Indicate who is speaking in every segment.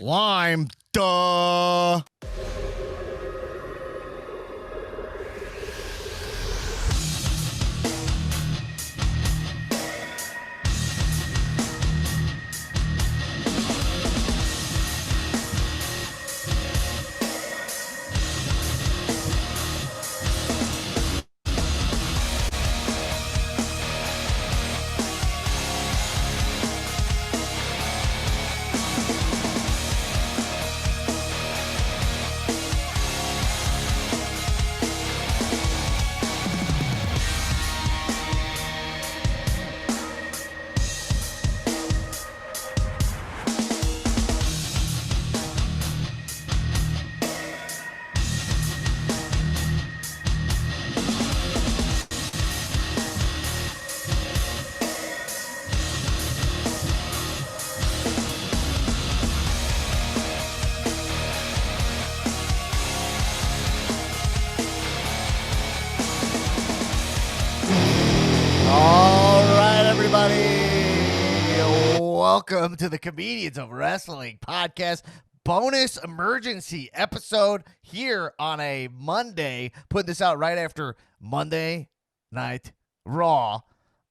Speaker 1: Lime, duh. All right, everybody. Welcome to the Comedians of Wrestling podcast bonus emergency episode here on a Monday. Putting this out right after Monday Night Raw.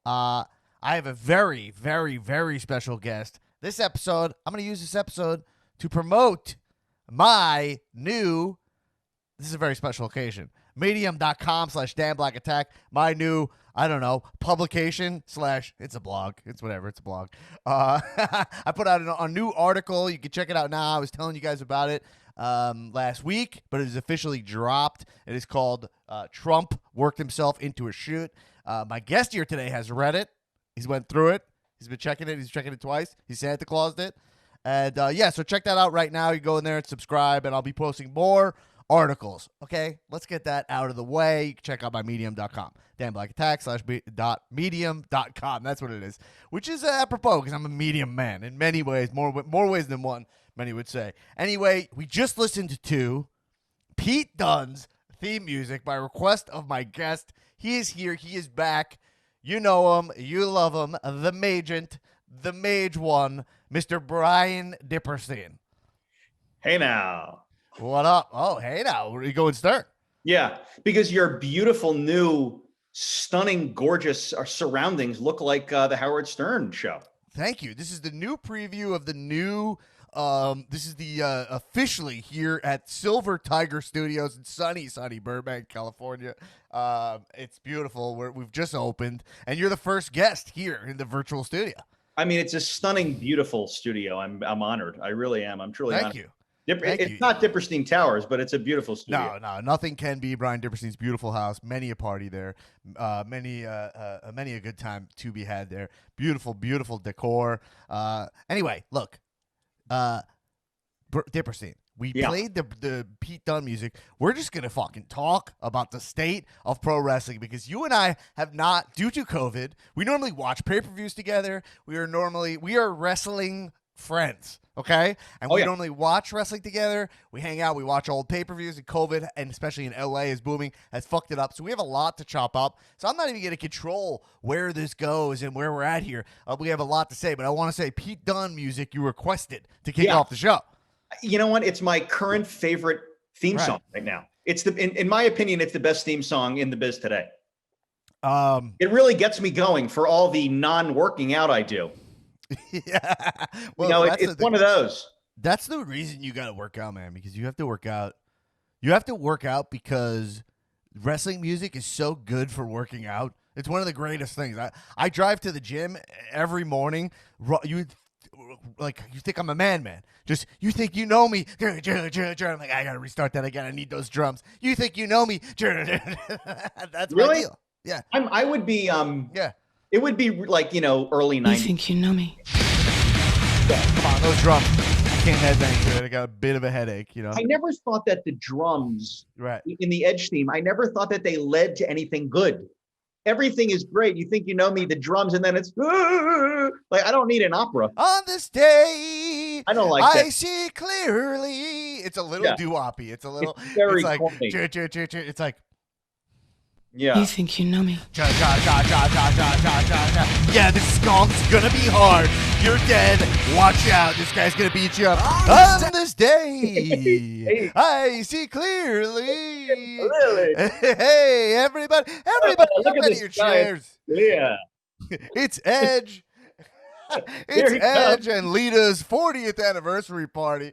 Speaker 1: I have a very, very, very special guest. This episode, I'm going to use this episode to promote my new, this is a very special occasion, medium.com/DanBlackAttack, my new, I don't know, publication / it's a blog. It's whatever. It's a blog. I put out a new article. You can check it out now. I was telling you guys about it last week, but it is officially dropped. It is called Trump Worked Himself into a Shoot. My guest here today has read it. He's went through it. He's been checking it. He's checking it twice. He Santa Claused it. And yeah, so check that out right now. You go in there and subscribe, and I'll be posting more articles. Okay, let's get that out of the way. You can check out my medium.com. DanBlackAttack/medium.com. That's what it is, which is apropos because I'm a medium man in many ways, more ways than one, many would say. Anyway, we just listened to Pete Dunne's theme music by request of my guest. He is here. He is back. You know him. You love him. The Magent, the Mage One, Mr. Bryan Diperstein.
Speaker 2: Hey now.
Speaker 1: What up? Oh, hey now. Where are you going start?
Speaker 2: Yeah, because your beautiful new, stunning, gorgeous surroundings look like the Howard Stern show.
Speaker 1: Thank you. This is the new preview of the new, this is the officially here at Silver Tiger Studios in sunny Burbank, California. It's beautiful. We've just opened, and you're the first guest here in the virtual studio.
Speaker 2: I mean, it's a stunning, beautiful studio. I'm honored. I really am. I'm truly honored.
Speaker 1: Thank you.
Speaker 2: It's not Diperstein Towers, but it's a beautiful studio.
Speaker 1: No, nothing can be Bryan Diperstein's beautiful house. Many a party there, many a good time to be had there. Beautiful, beautiful decor. Anyway, look, Diperstein. We played the Pete Dunne music. We're just gonna fucking talk about the state of pro wrestling because you and I have not, due to COVID. We normally watch pay-per-views together. We are wrestling friends. Okay? And we normally watch wrestling together. We hang out. We watch old pay-per-views. And COVID, and especially in LA, is booming, has fucked it up. So we have a lot to chop up. So I'm not even going to control where this goes and where we're at here. We have a lot to say. But I want to say Pete Dunne music you requested to kick off the show.
Speaker 2: You know what? It's my current favorite theme song right now. It's in my opinion, it's the best theme song in the biz today. It really gets me going for all the non-working out I do.
Speaker 1: Yeah,
Speaker 2: well, it's one of those.
Speaker 1: That's the reason you got to work out, man, because you have to work out. You have to work out because wrestling music is so good for working out. It's one of the greatest things. I drive to the gym every morning. You think I'm a man. Just you think you know me. I'm like, I gotta restart that again. I need those drums. You think you know me. That's
Speaker 2: really?
Speaker 1: my deal. Yeah,
Speaker 2: I would be yeah. It would be like, early 90s.
Speaker 3: You think you know me?
Speaker 1: Yeah, come on, those drums. I can't headbang to it. I got a bit of a headache,
Speaker 2: I never thought that the drums in the Edge theme, I never thought that they led to anything good. Everything is great. You think you know me, the drums, and then it's like, I don't need an opera.
Speaker 1: On this day,
Speaker 2: I don't like that.
Speaker 1: I see clearly. It's a little doo-woppy. It's a little,
Speaker 2: it's very
Speaker 1: like,
Speaker 2: corny.
Speaker 1: It's like,
Speaker 3: You think you know me?
Speaker 1: Yeah, this skunk's gonna be hard. You're dead. Watch out. This guy's going to beat you up. On this day, I see clearly. Hey, everybody. Everybody,
Speaker 2: look
Speaker 1: jump
Speaker 2: at
Speaker 1: out of
Speaker 2: this
Speaker 1: your
Speaker 2: guy.
Speaker 1: chairs.
Speaker 2: Yeah.
Speaker 1: It's Edge.
Speaker 2: Here
Speaker 1: It's
Speaker 2: he
Speaker 1: Edge
Speaker 2: comes.
Speaker 1: and Lita's 40th anniversary party.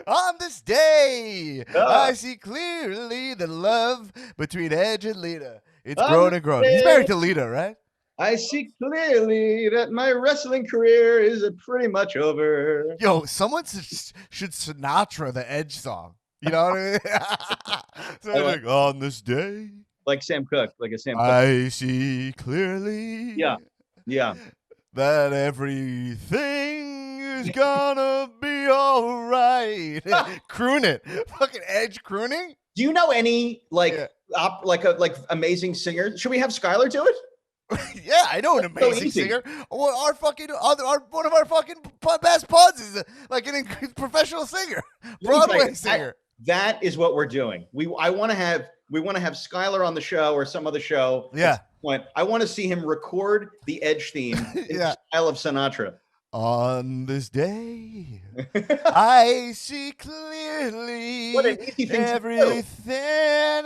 Speaker 1: On this day, I see clearly the love between Edge and Lita. It's grown and grown. He's married to Lita, right?
Speaker 2: I see clearly that my wrestling career is pretty much over.
Speaker 1: Yo, someone should Sinatra the Edge song. You know what I mean? So like, on this day,
Speaker 2: like Sam Cooke, like a Sam Cooke.
Speaker 1: I see clearly.
Speaker 2: Yeah.
Speaker 1: That everything is gonna be all right. Croon it. Fucking Edge crooning?
Speaker 2: Do you know any like amazing singers? Should we have Skylar do it?
Speaker 1: Yeah, I know an amazing singer. Well, one of our fucking best buds is like an professional singer, Broadway singer.
Speaker 2: That is what we're doing. We want to have Skylar on the show or some other show.
Speaker 1: Yeah.
Speaker 2: I want to see him record the Edge theme in the style of Sinatra.
Speaker 1: On this day, I see clearly.
Speaker 2: What an easy thing
Speaker 1: everything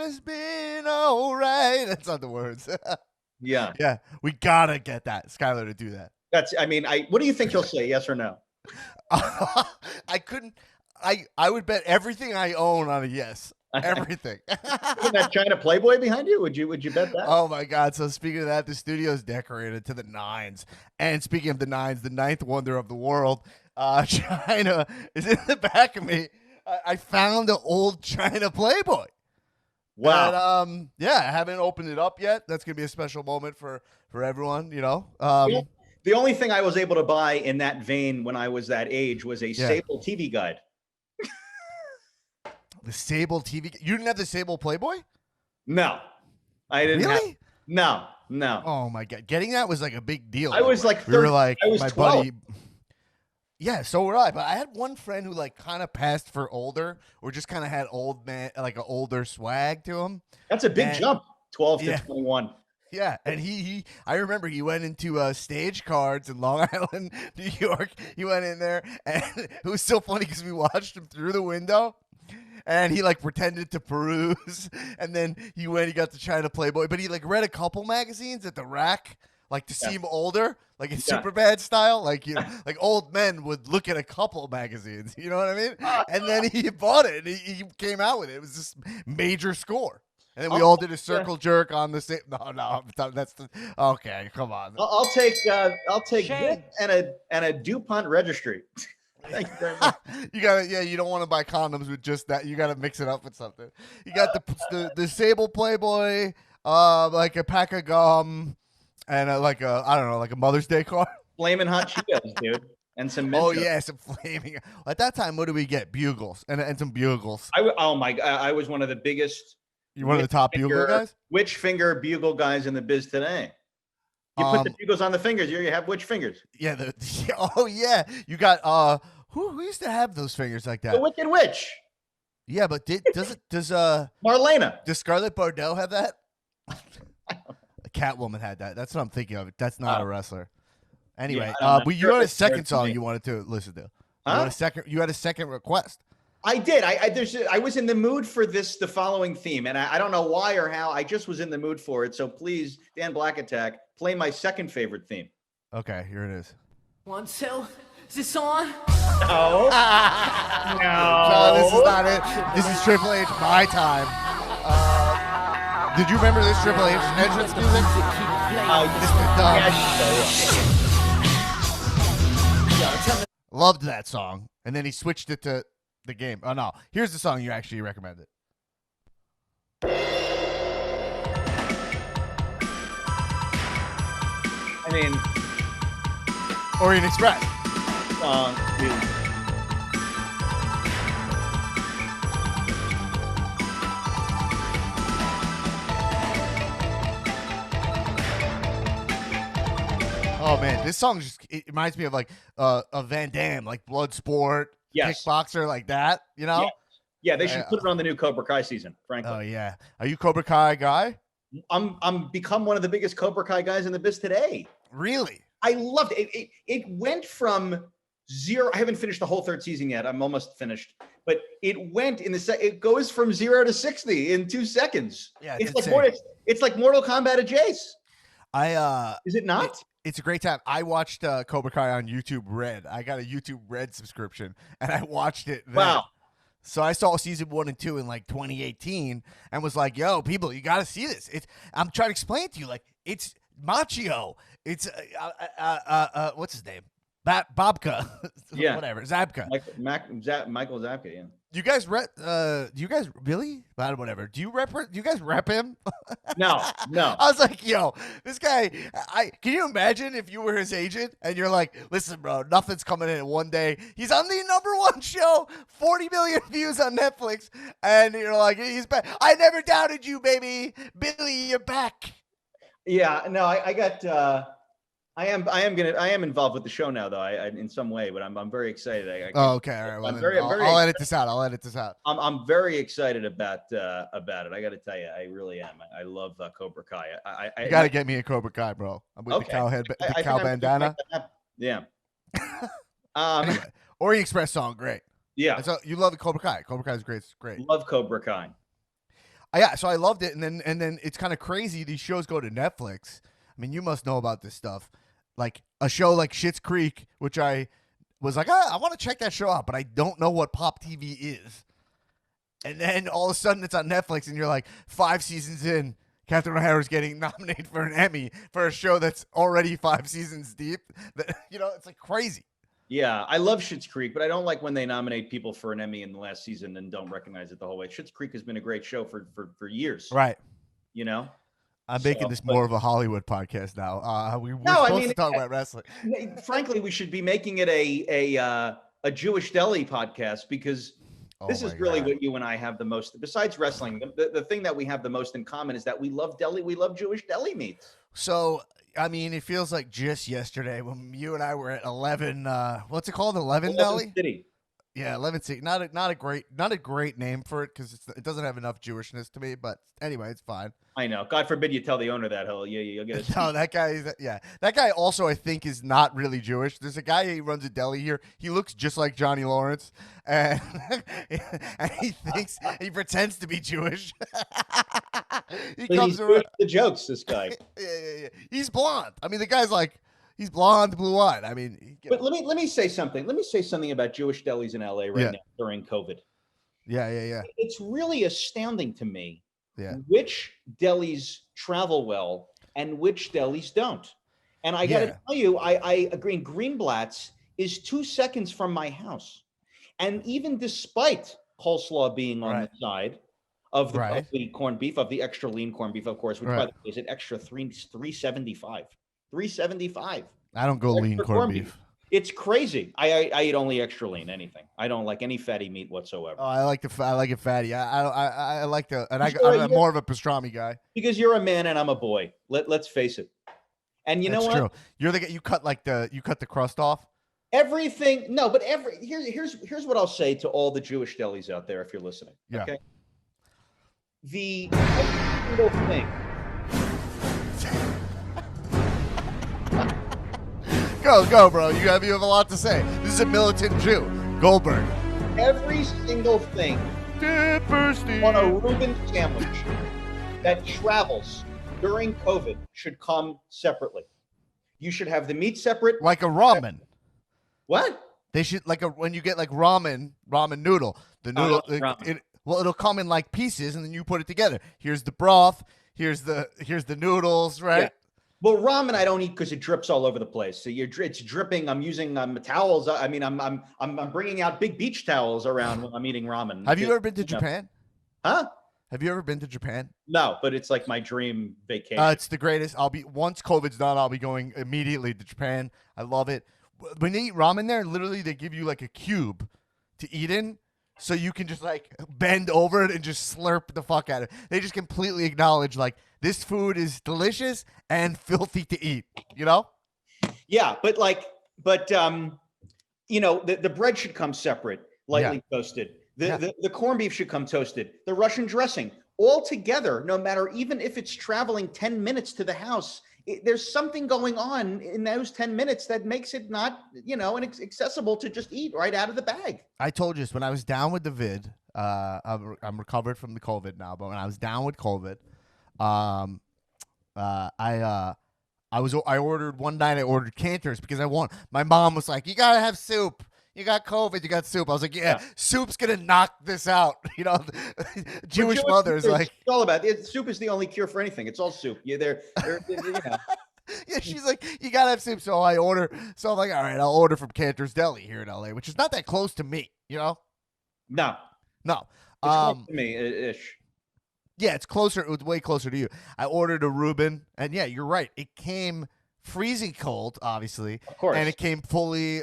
Speaker 1: has been all right. That's not the words.
Speaker 2: Yeah.
Speaker 1: Yeah. We gotta get that Skylar to do that.
Speaker 2: What do you think he'll say? Yes or no?
Speaker 1: I would bet everything I own on a yes. Everything.
Speaker 2: That China Playboy behind you? Would you bet that?
Speaker 1: Oh my God. So speaking of that, the studio's decorated to the nines. And speaking of the nines, the ninth wonder of the world, China is in the back of me. I found an old China Playboy.
Speaker 2: Wow.
Speaker 1: And, I haven't opened it up yet. That's gonna be a special moment for everyone, you know.
Speaker 2: The only thing I was able to buy in that vein when I was that age was a Sable TV guide.
Speaker 1: The Sable TV. You didn't have the Sable Playboy?
Speaker 2: No, I didn't.
Speaker 1: Really?
Speaker 2: No.
Speaker 1: Oh my God, getting that was like a big deal.
Speaker 2: I was like,
Speaker 1: 30, we were like,
Speaker 2: I was
Speaker 1: my
Speaker 2: 12.
Speaker 1: buddy. Yeah, so were I. But I had one friend who like kind of passed for older, or just kind of had old man, like an older swag to him.
Speaker 2: That's a big jump, 12 to 21.
Speaker 1: Yeah, and I remember he went into Stage Cards in Long Island, New York. He went in there, and it was so funny because we watched him through the window. And he like pretended to peruse, and then he got the China Playboy, but he like read a couple magazines at the rack, like to seem older, like in Superbad style, like like old men would look at a couple magazines, you know what I mean? And then he bought it, and he came out with it. It was this major score, and then we all did a circle jerk on the same. No, that's okay. Come on.
Speaker 2: I'll take this and a DuPont registry. Thank you very much.
Speaker 1: You don't want to buy condoms with just that. You gotta mix it up with something. You got the Sable Playboy, like a pack of gum, and like a Mother's Day card.
Speaker 2: Flaming hot Cheetos, dude, and some.
Speaker 1: Oh yeah, some flaming. At that time, what did we get? Bugles and some bugles.
Speaker 2: Oh my God, I was one of the biggest.
Speaker 1: You one of the top bugle guys?
Speaker 2: Which finger bugle guys in the biz today? You put the bugles on the fingers. You have which fingers?
Speaker 1: Yeah. Oh yeah. You got who used to have those fingers like that?
Speaker 2: The Wicked Witch.
Speaker 1: Yeah, but does
Speaker 2: Marlena?
Speaker 1: Does Scarlett Bordeaux have that? Catwoman had that. That's what I'm thinking of. That's not a wrestler. Anyway, but you had a second song you wanted to listen to.
Speaker 2: Huh?
Speaker 1: You had a second request.
Speaker 2: I did. I was in the mood for the following theme, and I don't know why or how. I just was in the mood for it. So please, Dan Black Attack, play my second favorite theme.
Speaker 1: Okay, here it is.
Speaker 3: 1, 2, is this on?
Speaker 2: No.
Speaker 1: No, this is not it. This is Triple H, my time. Did you remember this Triple H entrance music? Loved that song, and then he switched it to the game. Oh no, here's the song you actually recommended.
Speaker 2: I mean,
Speaker 1: Orient Express.
Speaker 2: Dude.
Speaker 1: Oh man, this song it reminds me of like a Van Damme, like Bloodsport, kickboxer, like that. You know?
Speaker 2: Yeah, they should put it on the new Cobra Kai season. Frankly.
Speaker 1: Oh yeah, are you Cobra Kai guy?
Speaker 2: I'm become one of the biggest Cobra Kai guys in the biz today.
Speaker 1: Really?
Speaker 2: I loved it. It went from zero. I haven't finished the whole third season yet. I'm almost finished, but it went it goes from 0 to 60 in 2 seconds.
Speaker 1: Yeah,
Speaker 2: it's like Mortal Kombat at Jace. Is it not?
Speaker 1: It's a great time. I watched Cobra Kai on YouTube Red. I got a YouTube Red subscription, and I watched it then.
Speaker 2: Wow.
Speaker 1: So I saw season 1 and 2 in like 2018 and was like, yo, people, you got to see this. I'm trying to explain it to you. Like, it's Machio. It's, what's his name? Babka.
Speaker 2: Yeah.
Speaker 1: Whatever. Zabka.
Speaker 2: Michael Zabka, yeah.
Speaker 1: Do you guys really? Whatever. Do you guys rep him?
Speaker 2: No.
Speaker 1: I was like, yo, this guy, can you imagine if you were his agent and you're like, listen, bro, nothing's coming in one day. He's on the #1 show, 40 million views on Netflix, and you're like, he's back. I never doubted you, baby. Billy, you're back.
Speaker 2: Yeah, no, I got I am involved with the show now, though. I in some way, but I'm very excited. Okay.
Speaker 1: All right. Well, I'll edit this out.
Speaker 2: I'm very excited about it. I got to tell you, I really am. I love Cobra Kai.
Speaker 1: You got to get me a Cobra Kai, bro. I'm with the cow head, the cow bandana.
Speaker 2: Yeah.
Speaker 1: Anyway, Orient Express song, great.
Speaker 2: Yeah.
Speaker 1: So you love the Cobra Kai. Cobra Kai is great. It's great.
Speaker 2: Love Cobra Kai.
Speaker 1: Yeah, so I loved it, and then it's kind of crazy. These shows go to Netflix. I mean, you must know about this stuff. Like a show like Schitt's Creek, which I was like, I want to check that show out, but I don't know what Pop TV is. And then all of a sudden it's on Netflix, and you're like 5 seasons in, Catherine O'Hara's getting nominated for an Emmy for a show that's already 5 seasons deep. It's like crazy.
Speaker 2: Yeah, I love Schitt's Creek, but I don't like when they nominate people for an Emmy in the last season and don't recognize it the whole way. Schitt's Creek has been a great show for years.
Speaker 1: Right.
Speaker 2: You know?
Speaker 1: I'm making this more of a Hollywood podcast now. We're supposed to talk about wrestling.
Speaker 2: Frankly, we should be making it a Jewish deli podcast, because this is really what you and I have the most, besides wrestling. The thing that we have the most in common is that we love deli. We love Jewish deli meats.
Speaker 1: So, I mean, it feels like just yesterday when you and I were at 11. What's it called? 11 Deli?
Speaker 2: City.
Speaker 1: Yeah, 11 City. Not a great name for it, because it doesn't have enough Jewishness to me. But anyway, it's fine.
Speaker 2: I know. God forbid you tell the owner that. You'll get
Speaker 1: No, that guy also, I think, is not really Jewish. There's a guy who runs a deli here. He looks just like Johnny Lawrence, and he pretends to be Jewish.
Speaker 2: He's doing the jokes. This guy.
Speaker 1: Yeah. He's blonde. I mean, the guy's like, he's blonde, blue-eyed. I mean,
Speaker 2: but let me say something. Let me say something about Jewish delis in LA right now during COVID.
Speaker 1: Yeah.
Speaker 2: It's really astounding to me.
Speaker 1: Yeah.
Speaker 2: Which delis travel well and which delis don't. And I got to tell you, I agree. Greenblatt's is 2 seconds from my house. And even despite coleslaw being on the side of the corned beef, of the extra lean corned beef, of course, which by the way is an extra $3.75. $3.75.
Speaker 1: I don't go lean corned beef.
Speaker 2: It's crazy. I eat only extra lean. Anything. I don't like any fatty meat whatsoever.
Speaker 1: Oh, I like it fatty. I like I'm more of a pastrami guy.
Speaker 2: Because you're a man and I'm a boy. Let's face it. And you know what? True.
Speaker 1: You're the guy. You cut the crust off.
Speaker 2: Everything. No, but here's what I'll say to all the Jewish delis out there if you're listening.
Speaker 1: Yeah.
Speaker 2: Okay. The single thing.
Speaker 1: Go, bro. You have a lot to say. This is a militant Jew. Goldberg.
Speaker 2: Every single thing
Speaker 1: Diperstein
Speaker 2: on a Reuben sandwich that travels during COVID should come separately. You should have the meat separate.
Speaker 1: Like a ramen.
Speaker 2: What?
Speaker 1: They should, when you get like ramen noodle. The noodle, it'll come in like pieces, and then you put it together. Here's the broth. Here's the noodles, right? Yeah.
Speaker 2: Well, ramen I don't eat because it drips all over the place. So it's dripping. I'm using towels. I mean, I'm bringing out big beach towels around when I'm eating ramen.
Speaker 1: Have you ever been to Japan?
Speaker 2: Huh?
Speaker 1: Have you ever been to Japan?
Speaker 2: No, but it's like my dream vacation.
Speaker 1: It's the greatest. Once COVID's done, I'll be going immediately to Japan. I love it. When they eat ramen there, literally they give you like a cube to eat in. So you can just like bend over it and just slurp the fuck out of it. They just completely acknowledge like this food is delicious and filthy to eat, you know?
Speaker 2: Yeah, but the bread should come separate, lightly toasted. The corned beef should come toasted. The Russian dressing, all together, no matter, even if it's traveling 10 minutes to the house there's something going on in those 10 minutes that makes it not, accessible to just eat right out of the bag.
Speaker 1: I told you this when I was down with the vid. I'm recovered from the COVID now, but when I was down with COVID, I ordered one night. I ordered Cantor's because my mom was like, "You gotta have soup. You got COVID. You got soup." I was like, "Yeah. Soup's gonna knock this out." Jewish mothers like
Speaker 2: it's all about it. Soup is the only cure for anything. It's all soup. They're
Speaker 1: Yeah, she's like, "You gotta have soup." So I'm like, "All right, I'll order from Cantor's Deli here in LA, which is not that close to me,
Speaker 2: No,
Speaker 1: No,
Speaker 2: it's close to me ish.
Speaker 1: Yeah, it's closer. It was way closer to you. I ordered a Reuben, and yeah, you're right. It came freezing cold, obviously,
Speaker 2: of course,
Speaker 1: and it came fully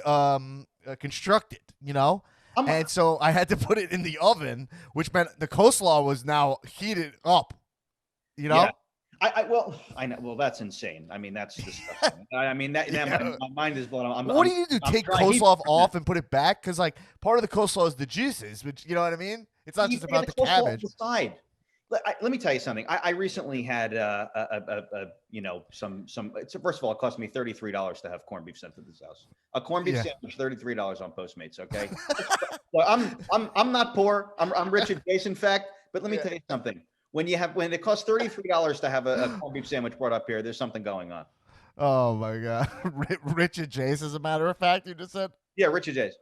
Speaker 1: constructed. And so I had to put it in the oven, which meant the coleslaw was now heated up. Yeah.
Speaker 2: I know. Well, that's insane. I mean, that's disgusting. I mean, my mind is blown.
Speaker 1: What do you do? Take coleslaw off and put it back? Because like part of the coleslaw is the juices, which you know what I mean. It's not just about the cabbage.
Speaker 2: Let me tell you something. I recently had first of all, it cost me $33 to have corned beef sent to this house. A corned beef sandwich, $33 on Postmates. Okay, well, I'm not poor. I'm rich adjacent, in fact. But let me tell you something. When it costs $33 to have a corned beef sandwich brought up here, there's something going on.
Speaker 1: Oh my God, Rich and Jace, as a matter of fact, you just said.
Speaker 2: Yeah, Rich and Jace.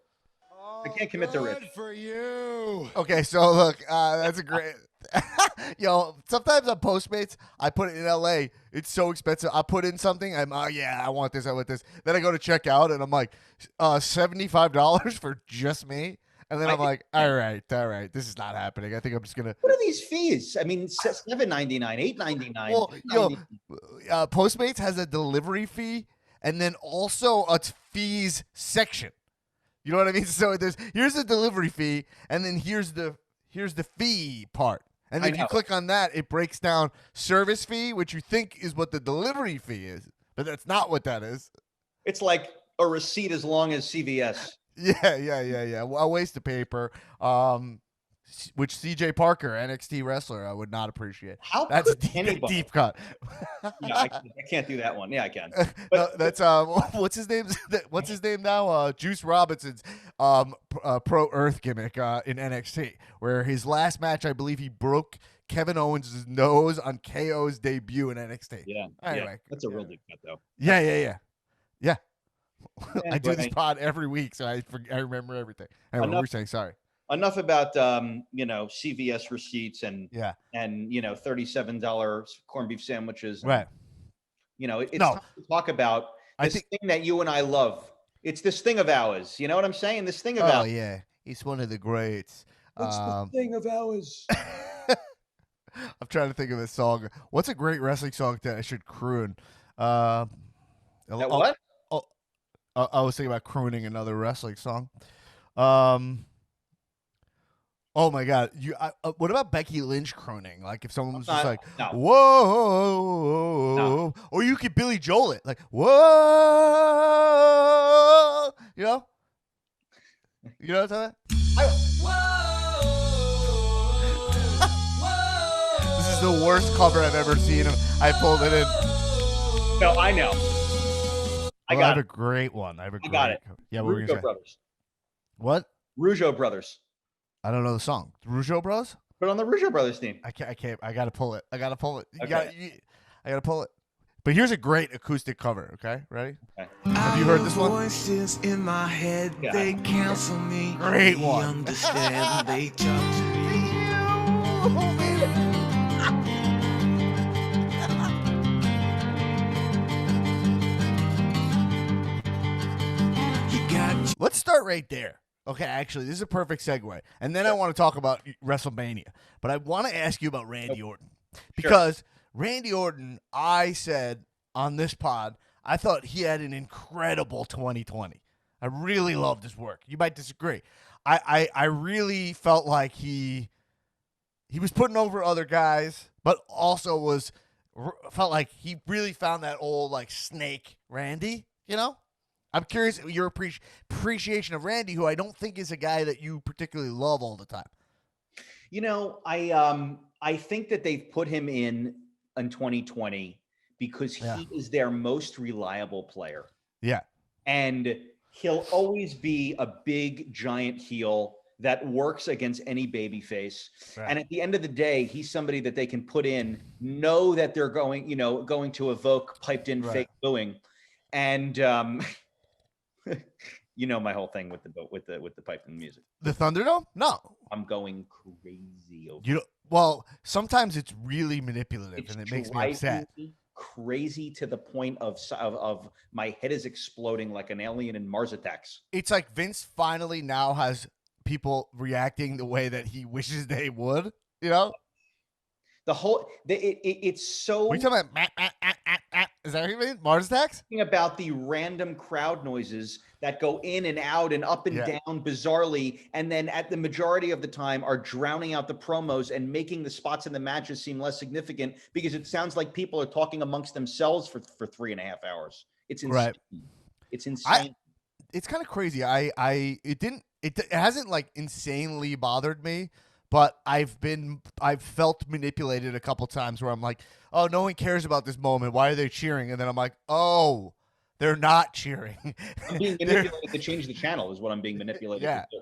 Speaker 2: I can't commit to Rich.
Speaker 4: For you.
Speaker 1: Okay, so look, that's a great. Sometimes on Postmates, I put it in LA. It's so expensive. I put in something. I want this. I want this. Then I go to check out, and I'm like, $75 for just me. And then I'm like, all right, this is not happening. I think I'm just gonna.
Speaker 2: What are these fees? I mean, $7.99, $8.99.
Speaker 1: Well, Postmates has a delivery fee, and then also a fees section. You know what I mean? So here's the delivery fee, and then here's the fee part. And if you click on that, it breaks down service fee, which you think is what the delivery fee is, but that's not what that is.
Speaker 2: It's like a receipt as long as CVS.
Speaker 1: Yeah. Well, a waste of paper. Which CJ Parker, NXT wrestler, I would not appreciate. That's a deep cut.
Speaker 2: Yeah, I can't do that one. Yeah, I can.
Speaker 1: But no, that's what's his name? What's his name now? Juice Robinson's pro Earth gimmick in NXT, where his last match, I believe, he broke Kevin Owens' nose on KO's debut in NXT.
Speaker 2: Yeah.
Speaker 1: Anyway,
Speaker 2: that's a real deep cut, though.
Speaker 1: Yeah. I do this pod every week, so I remember everything. Anyway, what were you saying? Sorry.
Speaker 2: Enough about CVS receipts and $37 corned beef sandwiches.
Speaker 1: Right.
Speaker 2: It's time to talk about this thing that you and I love. It's this thing of ours. You know what I'm saying? This thing of ours.
Speaker 1: Oh yeah, he's one of the greats.
Speaker 2: It's the thing of ours.
Speaker 1: I'm trying to think of a song. What's a great wrestling song that I should croon?
Speaker 2: What?
Speaker 1: I was thinking about crooning another wrestling song. Oh my God! What about Becky Lynch crooning? Like if someone was just like, "Whoa," or you could Billy Joel it, like "Whoa," you know what I'm talking about? This is the worst cover I've ever seen. I pulled it in.
Speaker 2: No, I know.
Speaker 1: I have a great one. I got it. Yeah, what were you gonna say?
Speaker 2: Brothers.
Speaker 1: What?
Speaker 2: Rougeau Brothers.
Speaker 1: I don't know the song. Rougeau Bros?
Speaker 2: Put on the Rougeau Brothers theme.
Speaker 1: I can't. I gotta pull it. I gotta pull it.
Speaker 2: Okay.
Speaker 1: I gotta pull it. But here's a great acoustic cover. Okay, ready? Okay. Have you heard this one?
Speaker 4: Voices in my head, they counsel me.
Speaker 1: Great one.
Speaker 4: They understand. They talk to me.
Speaker 1: Let's start right there. Okay, actually, this is a perfect segue. And then I want to talk about WrestleMania. But I want to ask you about Randy Orton. Because Randy Orton, I said on this pod, I thought he had an incredible 2020. I really loved his work. You might disagree. I really felt like he was putting over other guys, but also felt like he really found that old like snake Randy, you know? I'm curious your appreciation of Randy, who I don't think is a guy that you particularly love all the time.
Speaker 2: I think that they've put him in 2020 because he is their most reliable player.
Speaker 1: Yeah.
Speaker 2: And he'll always be a big, giant heel that works against any babyface.
Speaker 1: Right.
Speaker 2: And at the end of the day, he's somebody that they can put in, know that they're going to evoke piped in fake booing. And my whole thing with the piped in music.
Speaker 1: The Thunderdome? No.
Speaker 2: I'm going crazy over
Speaker 1: Well, sometimes it's really manipulative and it makes me upset.
Speaker 2: Crazy to the point of my head is exploding like an alien in Mars Attacks.
Speaker 1: It's like Vince finally now has people reacting the way that he wishes they would,
Speaker 2: The whole it's so.
Speaker 1: What are you talking about? Is that what you mean? Mars Attacks?
Speaker 2: About the random crowd noises that go in and out and up and down bizarrely, and then at the majority of the time are drowning out the promos and making the spots in the matches seem less significant because it sounds like people are talking amongst themselves for 3.5 hours. It's insane.
Speaker 1: Right.
Speaker 2: It's insane.
Speaker 1: It's kind of crazy. It hasn't like insanely bothered me. But I've felt manipulated a couple times where I'm like, oh, no one cares about this moment. Why are they cheering? And then I'm like, oh, they're not cheering.
Speaker 2: I'm being manipulated to change the channel is what I'm being manipulated to do.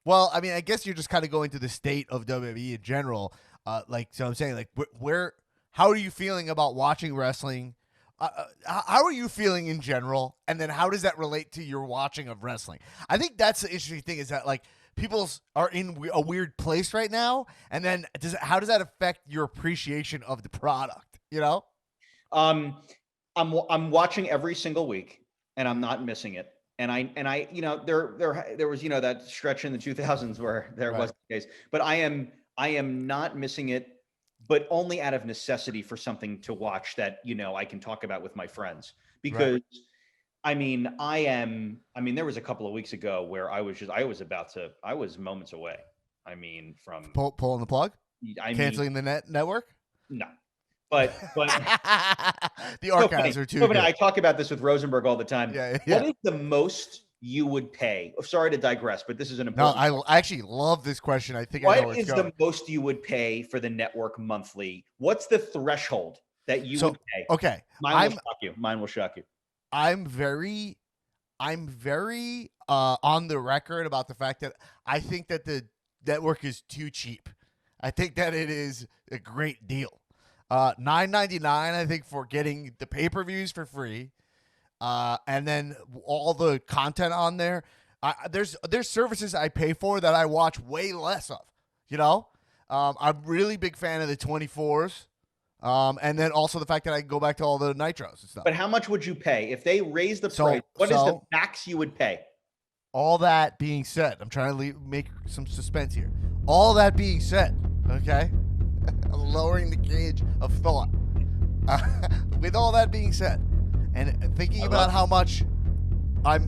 Speaker 1: Well, I mean, I guess you're just kind of going to the state of WWE in general. So I'm saying, like, how are you feeling about watching wrestling? How are you feeling in general? And then how does that relate to your watching of wrestling? I think that's the interesting thing is that, like, people are in a weird place right now, and then how does that affect your appreciation of the product?
Speaker 2: I'm watching every single week, and I'm not missing it. And I there was that stretch in the 2000s where there was the case, but I am not missing it, but only out of necessity for something to watch that I can talk about with my friends because. I there was a couple of weeks ago where I was moments away. From
Speaker 1: pulling the plug, canceling the network.
Speaker 2: No, but
Speaker 1: the archives are too.
Speaker 2: I talk about this with Rosenberg all the time.
Speaker 1: Yeah.
Speaker 2: What is the most you would pay? Sorry to digress, but this is an important.
Speaker 1: No, I actually love this question. I think
Speaker 2: what is the most you would pay for the network monthly? What's the threshold that you would pay?
Speaker 1: Okay,
Speaker 2: Mine will shock you.
Speaker 1: I'm very on the record about the fact that I think that the network is too cheap. I think that it is a great deal. $9.99, I think, for getting the pay-per-views for free, and then all the content on there. There's services I pay for that I watch way less of. I'm a really big fan of the 24s. And then also the fact that I can go back to all the nitros and stuff.
Speaker 2: But how much would you pay if they raise the price? What is the max you would pay?
Speaker 1: All that being said, I'm trying to make some suspense here. All that being said, okay, I'm lowering the gauge of thought. With all that being said, and thinking about how much how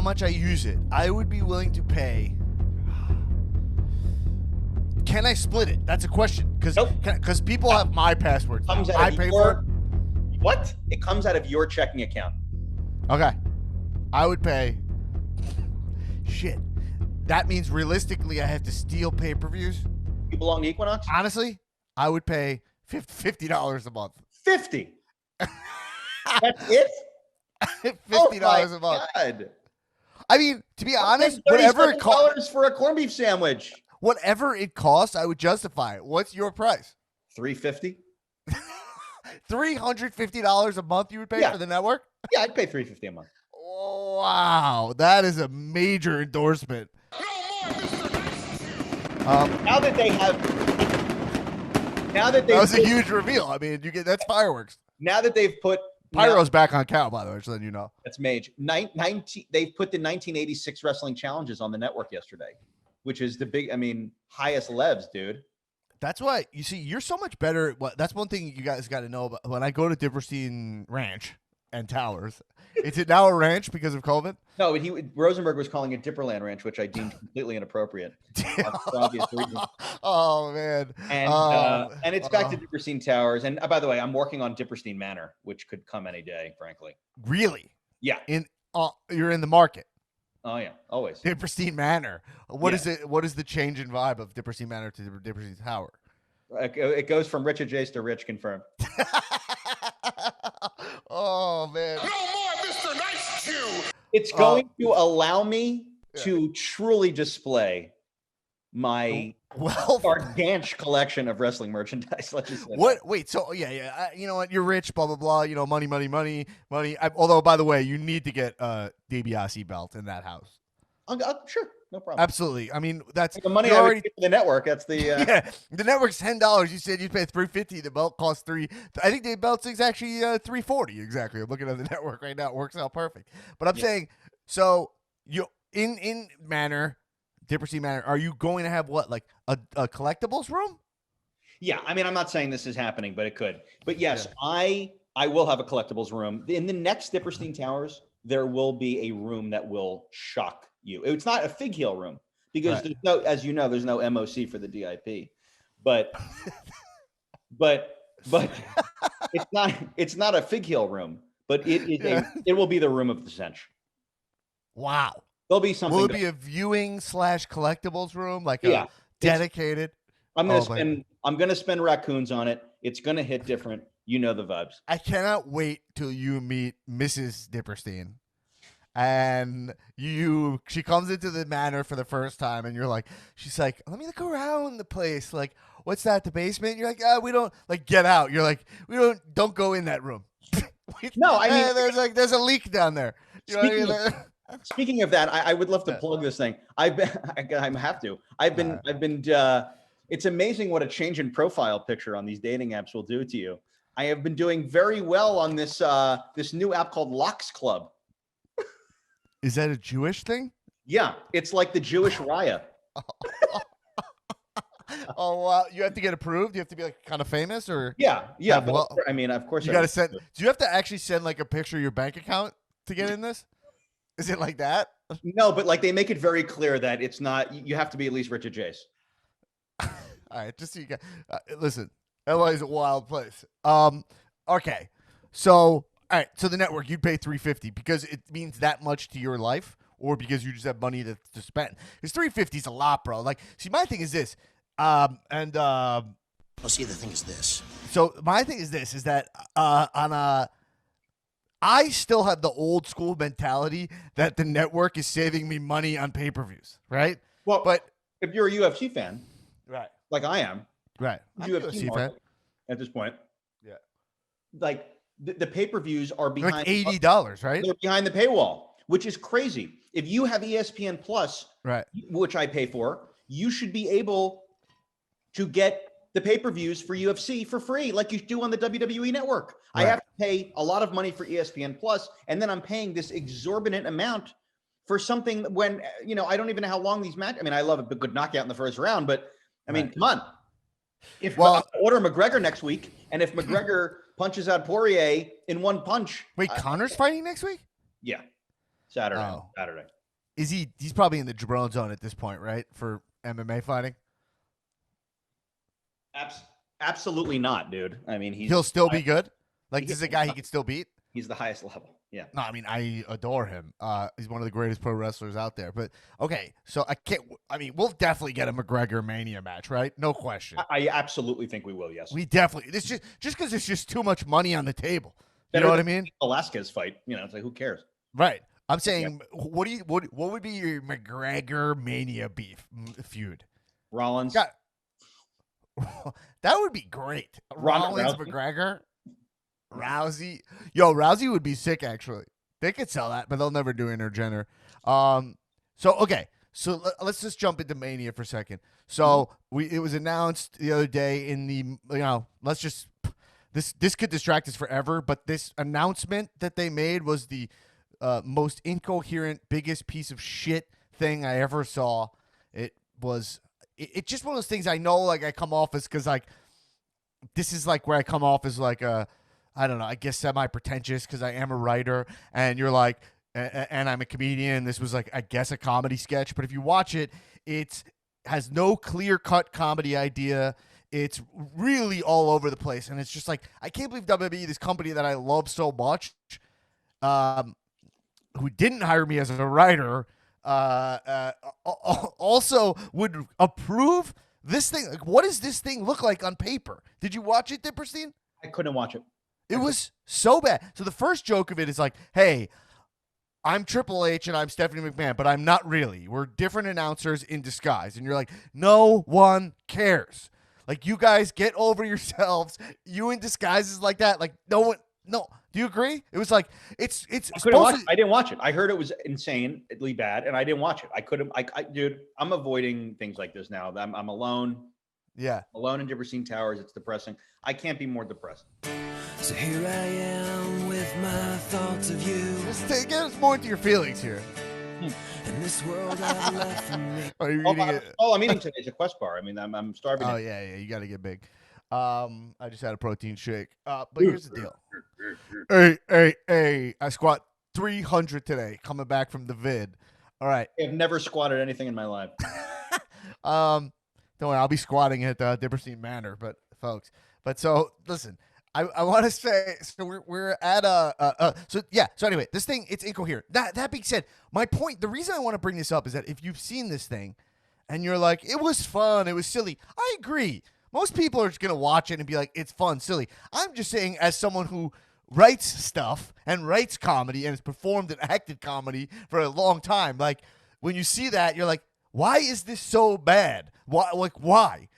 Speaker 1: much I use it, I would be willing to pay. Can I split it? That's a question. Because people have my passwords. I pay for it.
Speaker 2: What? It comes out of your checking account.
Speaker 1: Okay. I would pay. Shit. That means realistically I have to steal pay-per-views.
Speaker 2: You belong to Equinox?
Speaker 1: Honestly, I would pay $50 a month.
Speaker 2: 50. That's it?
Speaker 1: $50 a month.
Speaker 2: God.
Speaker 1: I mean, to be honest, whatever it costs
Speaker 2: for a corned beef sandwich.
Speaker 1: Whatever it costs, I would justify it. What's your price?
Speaker 2: $350.
Speaker 1: $350 a month you would pay for the network?
Speaker 2: Yeah, I'd pay $350 a month.
Speaker 1: Wow, that is a major endorsement.
Speaker 2: Now that
Speaker 1: that was a huge reveal. I mean, that's fireworks.
Speaker 2: Now that they've put
Speaker 1: Pyro's back on cow, by the way, so then you know.
Speaker 2: That's mage. They've put the 1986 wrestling challenges on the network yesterday, which is the highest levs, dude.
Speaker 1: That's why, you see, you're so much better. That's one thing you guys got to know about. When I go to Diperstein Ranch and Towers, is it now a ranch because of COVID?
Speaker 2: No, Rosenberg was calling it Dipperland Ranch, which I deemed completely inappropriate. For obvious reasons.
Speaker 1: Oh, man.
Speaker 2: And it's back to Diperstein Towers. And by the way, I'm working on Diperstein Manor, which could come any day, frankly.
Speaker 1: Really?
Speaker 2: Yeah.
Speaker 1: You're in the market.
Speaker 2: Oh yeah, always.
Speaker 1: Diperstein Manor. What is it? What is the change in vibe of Diperstein Manor to Diperstein Tower?
Speaker 2: It goes from Richard Jace to Rich confirmed.
Speaker 1: Oh man.
Speaker 5: No more Mr. Nice Jew.
Speaker 2: It's going to allow me to truly display my gargantuan collection of wrestling merchandise. Let's just say
Speaker 1: what? Wait, so you know what? You're rich, blah blah blah. You know, money. Although, by the way, you need to get a DiBiase belt in that house.
Speaker 2: Sure, no problem.
Speaker 1: Absolutely. I mean, that's
Speaker 2: the money I already get for the network. That's the
Speaker 1: yeah. The network's $10. You said you'd pay $350. The belt costs $3. I think the belt's actually $340. Exactly. I'm looking at the network right now. It works out perfect. But I'm saying, so you in Manor, Diperstein Manor, are you going to have what, like a collectibles room?
Speaker 2: Yeah, I mean, I'm not saying this is happening, but it could. But yes, I will have a collectibles room in the next Diperstein Towers. There will be a room that will shock you. It's not a fig heel room because there's no, as you know, there's no MOC for the DIP, but it's not a fig heel room, but it will be the room of the century.
Speaker 1: Wow.
Speaker 2: There'll be something.
Speaker 1: Will it be a viewing / collectibles room, like a dedicated?
Speaker 2: I'm gonna spend raccoons on it. It's gonna hit different. You know the vibes.
Speaker 1: I cannot wait till you meet Mrs. Diperstein. And she comes into the manor for the first time, and she's like, let me look around the place. Like, what's that? The basement? You're like, we don't, like, get out. You're like, don't go in that room.
Speaker 2: No, I mean,
Speaker 1: there's a leak down there. You know what I mean?
Speaker 2: Speaking of that, I would love to plug this thing. I've been, it's amazing what a change in profile picture on these dating apps will do to you. I have been doing very well on this new app called Locks Club.
Speaker 1: Is that a Jewish thing?
Speaker 2: Yeah, it's like the Jewish Raya.
Speaker 1: Oh, wow. You have to get approved? You have to be like kind of famous, or?
Speaker 2: Yeah. I mean, of course.
Speaker 1: You got to send. Do you have to actually send like a picture of your bank account to get in this? Is it like that?
Speaker 2: No, but like they make it very clear that it's not. You have to be at least Richard Jace.
Speaker 1: All right, just so you guys listen. LA is a wild place. Okay, so. All right, so the network, you'd pay $350 because it means that much to your life, or because you just have money to spend? Because $350 is a lot, bro. Like, see, my thing is this, the thing is this. So my thing is this: is that I still have the old school mentality that the network is saving me money on pay-per-views, right?
Speaker 2: Well, but if you're a UFC fan,
Speaker 1: right,
Speaker 2: like I am,
Speaker 1: right,
Speaker 2: UFC fan at this point,
Speaker 1: yeah,
Speaker 2: like. The pay-per-views are behind
Speaker 1: like $80, right?
Speaker 2: They're behind the paywall, which is crazy. If you have ESPN Plus,
Speaker 1: right,
Speaker 2: which I pay for, you should be able to get the pay-per-views for UFC for free, like you do on the WWE network. Right. I have to pay a lot of money for ESPN Plus, and then I'm paying this exorbitant amount for something when, I don't even know how long these matches. I mean, I love a good knockout in the first round, but I mean, come on. If I order McGregor next week, and if McGregor punches out Poirier in one punch.
Speaker 1: Wait, Connor's fighting next week?
Speaker 2: Yeah. Saturday.
Speaker 1: Is he's probably in the Jabron zone at this point, right? For MMA fighting?
Speaker 2: Absolutely not, dude. I mean,
Speaker 1: he'll still be good? Like, this is a guy he could still beat?
Speaker 2: He's the highest level. Yeah.
Speaker 1: No, I mean, I adore him. He's one of the greatest pro wrestlers out there. But, okay, so we'll definitely get a McGregor Mania match, right? No question.
Speaker 2: I absolutely think we will, yes.
Speaker 1: We definitely. This just because there's just too much money on the table. You know what I mean?
Speaker 2: Velasquez fight. It's like, who cares?
Speaker 1: Right. I'm saying, what would be your McGregor Mania feud?
Speaker 2: Rollins.
Speaker 1: That would be great. Rollins, McGregor. Rousey. Rousey would be sick, actually. They could sell that, but they'll never do Intergender. So let's just jump into Mania for a second. So it was announced the other day in the, this could distract us forever, but this announcement that they made was the most incoherent, biggest piece of shit thing I ever saw. It's just one of those things I know, like, I come off as, because, like, this is, like, where I come off as, like, I don't know, I guess semi-pretentious because I am a writer, and you're like, and I'm a comedian. This was, like, I guess a comedy sketch, but if you watch it, it has no clear-cut comedy idea. It's really all over the place, and it's just like, I can't believe WWE, this company that I love so much, who didn't hire me as a writer, also would approve this thing, like, what does this thing look like on paper? Did you watch it, Diperstein?
Speaker 2: I couldn't watch it.
Speaker 1: It was so bad. So the first joke of it is like, hey, I'm Triple H and I'm Stephanie McMahon, but I'm not really. We're different announcers in disguise. And you're like, no one cares. Like, you guys get over yourselves. You in disguises like that. Like, no one. No. Do you agree? It was like, it's
Speaker 2: I didn't watch it. I heard it was insanely bad, and I didn't watch it. I couldn't. Dude, I'm avoiding things like this now. I'm alone.
Speaker 1: Yeah.
Speaker 2: Alone in Diperstein Towers. It's depressing. I can't be more depressed.
Speaker 4: So here I am with my thoughts of you.
Speaker 1: Just get us more into your feelings here.
Speaker 4: In this world I've left for me.
Speaker 1: Are you eating it?
Speaker 2: All I'm eating today is a Quest bar. I mean, I'm starving.
Speaker 1: Oh, yeah. You got to get big. I just had a protein shake. But here's the deal. Hey. I squat 300 today coming back from the vid. All right.
Speaker 2: I've never squatted anything in my life.
Speaker 1: Don't worry. I'll be squatting at Diperstein Manor, folks. But so, listen. I want to say, so we're at so anyway, this thing, it's incoherent. That being said, my point, the reason I want to bring this up is that if you've seen this thing and you're like, it was fun, it was silly, I agree. Most people are just going to watch it and be like, it's fun, silly. I'm just saying, as someone who writes stuff and writes comedy and has performed and acted comedy for a long time, like, when you see that, you're like, why is this so bad? Why? Like, why?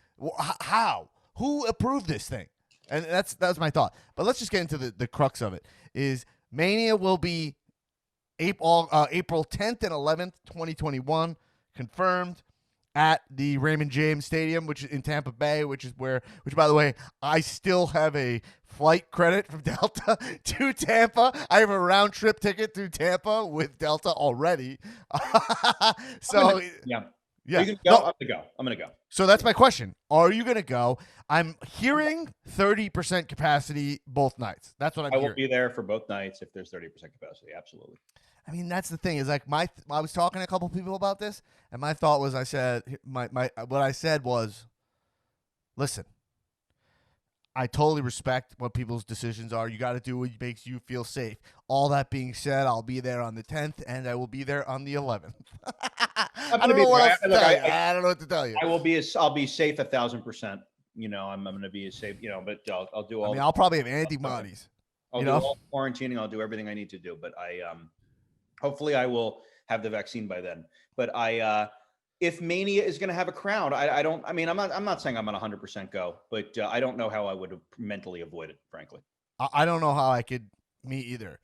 Speaker 1: How? Who approved this thing? And that was my thought. But let's just get into the crux of it. Is Mania will be April 10th and 11th, 2021, confirmed at the Raymond James Stadium, which is in Tampa Bay, which by the way, I still have a flight credit from Delta to Tampa. I have a round trip ticket to Tampa with Delta already. So
Speaker 2: yeah.
Speaker 1: Yeah.
Speaker 2: You can go? No. I'm gonna go.
Speaker 1: So that's my question. Are you going to go? I'm hearing 30% capacity both nights. That's what I'm hearing.
Speaker 2: I will be there for both nights if there's 30% capacity. Absolutely.
Speaker 1: I mean, that's the thing is like I was talking to a couple people about this, and my thought was, I said, what I said was, listen, I totally respect what people's decisions are. You got to do what makes you feel safe. All that being said, I'll be there on the 10th, and I will be there on the 11th. I don't know what else to tell you. I don't know what to tell you.
Speaker 2: I'll be safe 1,000%. You know, I'm going to be as safe. You know, but I'll do all.
Speaker 1: I mean, I'll probably have antibodies.
Speaker 2: I'll do all quarantining. I'll do everything I need to do. But hopefully, I will have the vaccine by then. But if Mania is going to have a crowd, I'm not saying I'm going to 100% go, but I don't know how I would have mentally avoid it, frankly.
Speaker 1: I don't know how I could, me either.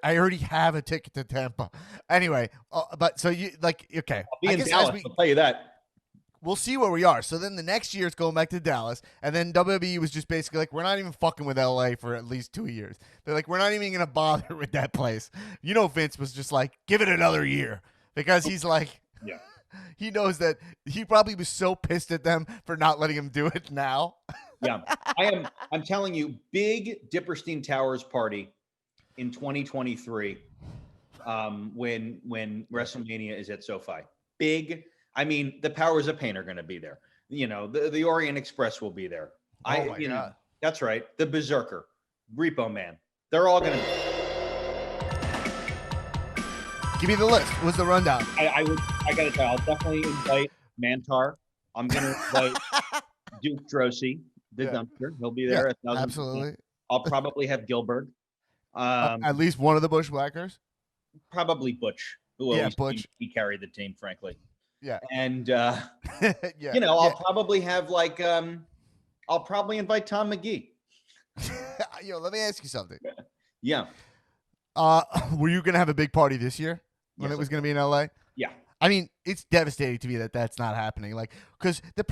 Speaker 1: I already have a ticket to Tampa. Anyway, but so you like, okay.
Speaker 2: I'll be in Dallas, I'll tell you that.
Speaker 1: We'll see where we are. So then the next year it's going back to Dallas. And then WWE was just basically like, we're not even fucking with LA for at least 2 years. They're like, we're not even going to bother with that place. You know, Vince was just like, give it another year. Because he's like,
Speaker 2: yeah.
Speaker 1: He knows that he probably was so pissed at them for not letting him do it now.
Speaker 2: Yeah. I'm telling you, big Diperstein Towers party in 2023 when WrestleMania is at SoFi. Big. I mean, the Powers of Pain are going to be there. You know, the Orient Express will be there.
Speaker 1: Oh my God.
Speaker 2: That's right. The Berserker, Repo Man. They're all going to.
Speaker 1: Give me the list. What's the rundown?
Speaker 2: I got to tell you, I'll definitely invite Mantar. I'm going to invite Duke Drosy, the dumpster. He'll be there.
Speaker 1: Yeah, absolutely.
Speaker 2: I'll probably have Gilbert.
Speaker 1: At least one of the Bushwhackers.
Speaker 2: Probably Butch.
Speaker 1: Butch.
Speaker 2: He carried the team, frankly.
Speaker 1: Yeah.
Speaker 2: And, I'll probably have I'll probably invite Tom McGee.
Speaker 1: Let me ask you something.
Speaker 2: Yeah.
Speaker 1: Were you going to have a big party this year when it was going to be in LA?
Speaker 2: Yeah.
Speaker 1: I mean, it's devastating to me that that's not happening. Like, because the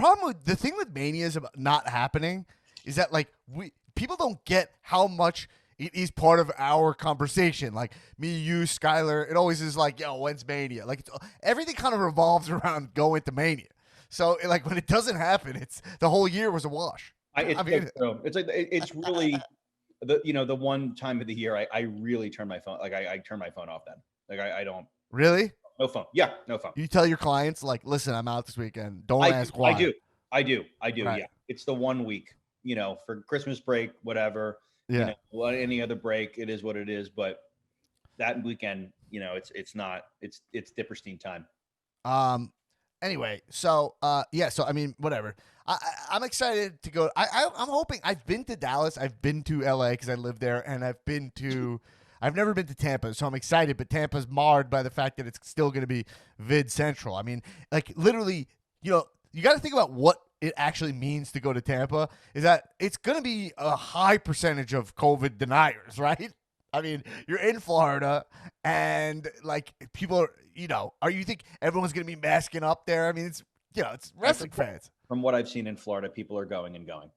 Speaker 1: thing with Mania is about not happening is that people don't get how much it is part of our conversation. Like me, you, Skylar, it always is like, yo, when's Mania? Like everything kind of revolves around going to Mania. So when it doesn't happen, it's the whole year was a wash.
Speaker 2: It's really the one time of the year I really turn my phone. Like I turn my phone off then. Like I don't
Speaker 1: really.
Speaker 2: No phone. Yeah, no phone.
Speaker 1: You tell your clients like, listen, I'm out this weekend. Don't ask why.
Speaker 2: I do. Right. Yeah. It's the 1 week, for Christmas break, whatever.
Speaker 1: Yeah.
Speaker 2: Any other break, it is what it is. But that weekend, it's Diperstein time.
Speaker 1: Anyway, so so I mean, whatever. I'm excited to go. I'm hoping. I've been to Dallas. I've been to LA because I live there, and I've never been to Tampa, so I'm excited. But Tampa's marred by the fact that it's still going to be Vid Central. I mean, like literally, you got to think about what it actually means to go to Tampa. Is that it's going to be a high percentage of COVID deniers, right? I mean, you're in Florida, and like people are, are you think everyone's gonna be masking up there? I mean, it's wrestling fans.
Speaker 2: From what I've seen in Florida, people are going and going.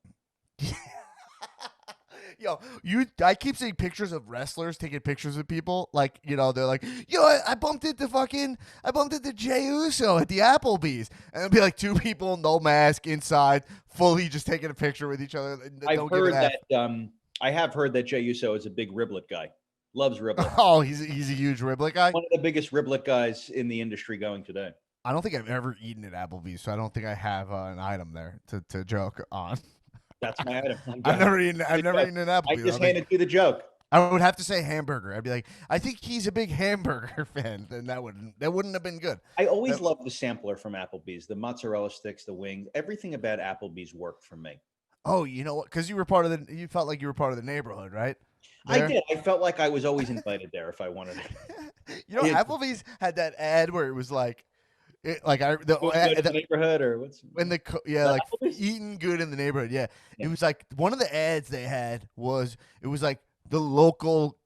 Speaker 1: I keep seeing pictures of wrestlers taking pictures of people. Like, they're like, I bumped into Jey Uso at the Applebee's, and it'll be like two people, no mask, inside, fully just taking a picture with each other.
Speaker 2: I have heard that Jey Uso is a big riblet guy. Loves riblet.
Speaker 1: Oh, he's a huge riblet guy.
Speaker 2: One of the biggest riblet guys in the industry going today.
Speaker 1: I don't think I've ever eaten at Applebee's, so I don't think I have an item there to joke on.
Speaker 2: That's my item.
Speaker 1: I've never eaten an Applebee's.
Speaker 2: I just handed you the joke.
Speaker 1: I would have to say hamburger. I'd be like, I think he's a big hamburger fan. Then that wouldn't have been good.
Speaker 2: I always loved the sampler from Applebee's, the mozzarella sticks, the wings, everything about Applebee's worked for me.
Speaker 1: Oh, you know what? Because you felt like you were part of the neighborhood, right?
Speaker 2: There? I did. I felt like I was always invited there if I wanted it.
Speaker 1: Applebee's had that ad where it was like, the
Speaker 2: neighborhood or what's
Speaker 1: eating good in the neighborhood. Yeah. It was like one of the ads they had was like the local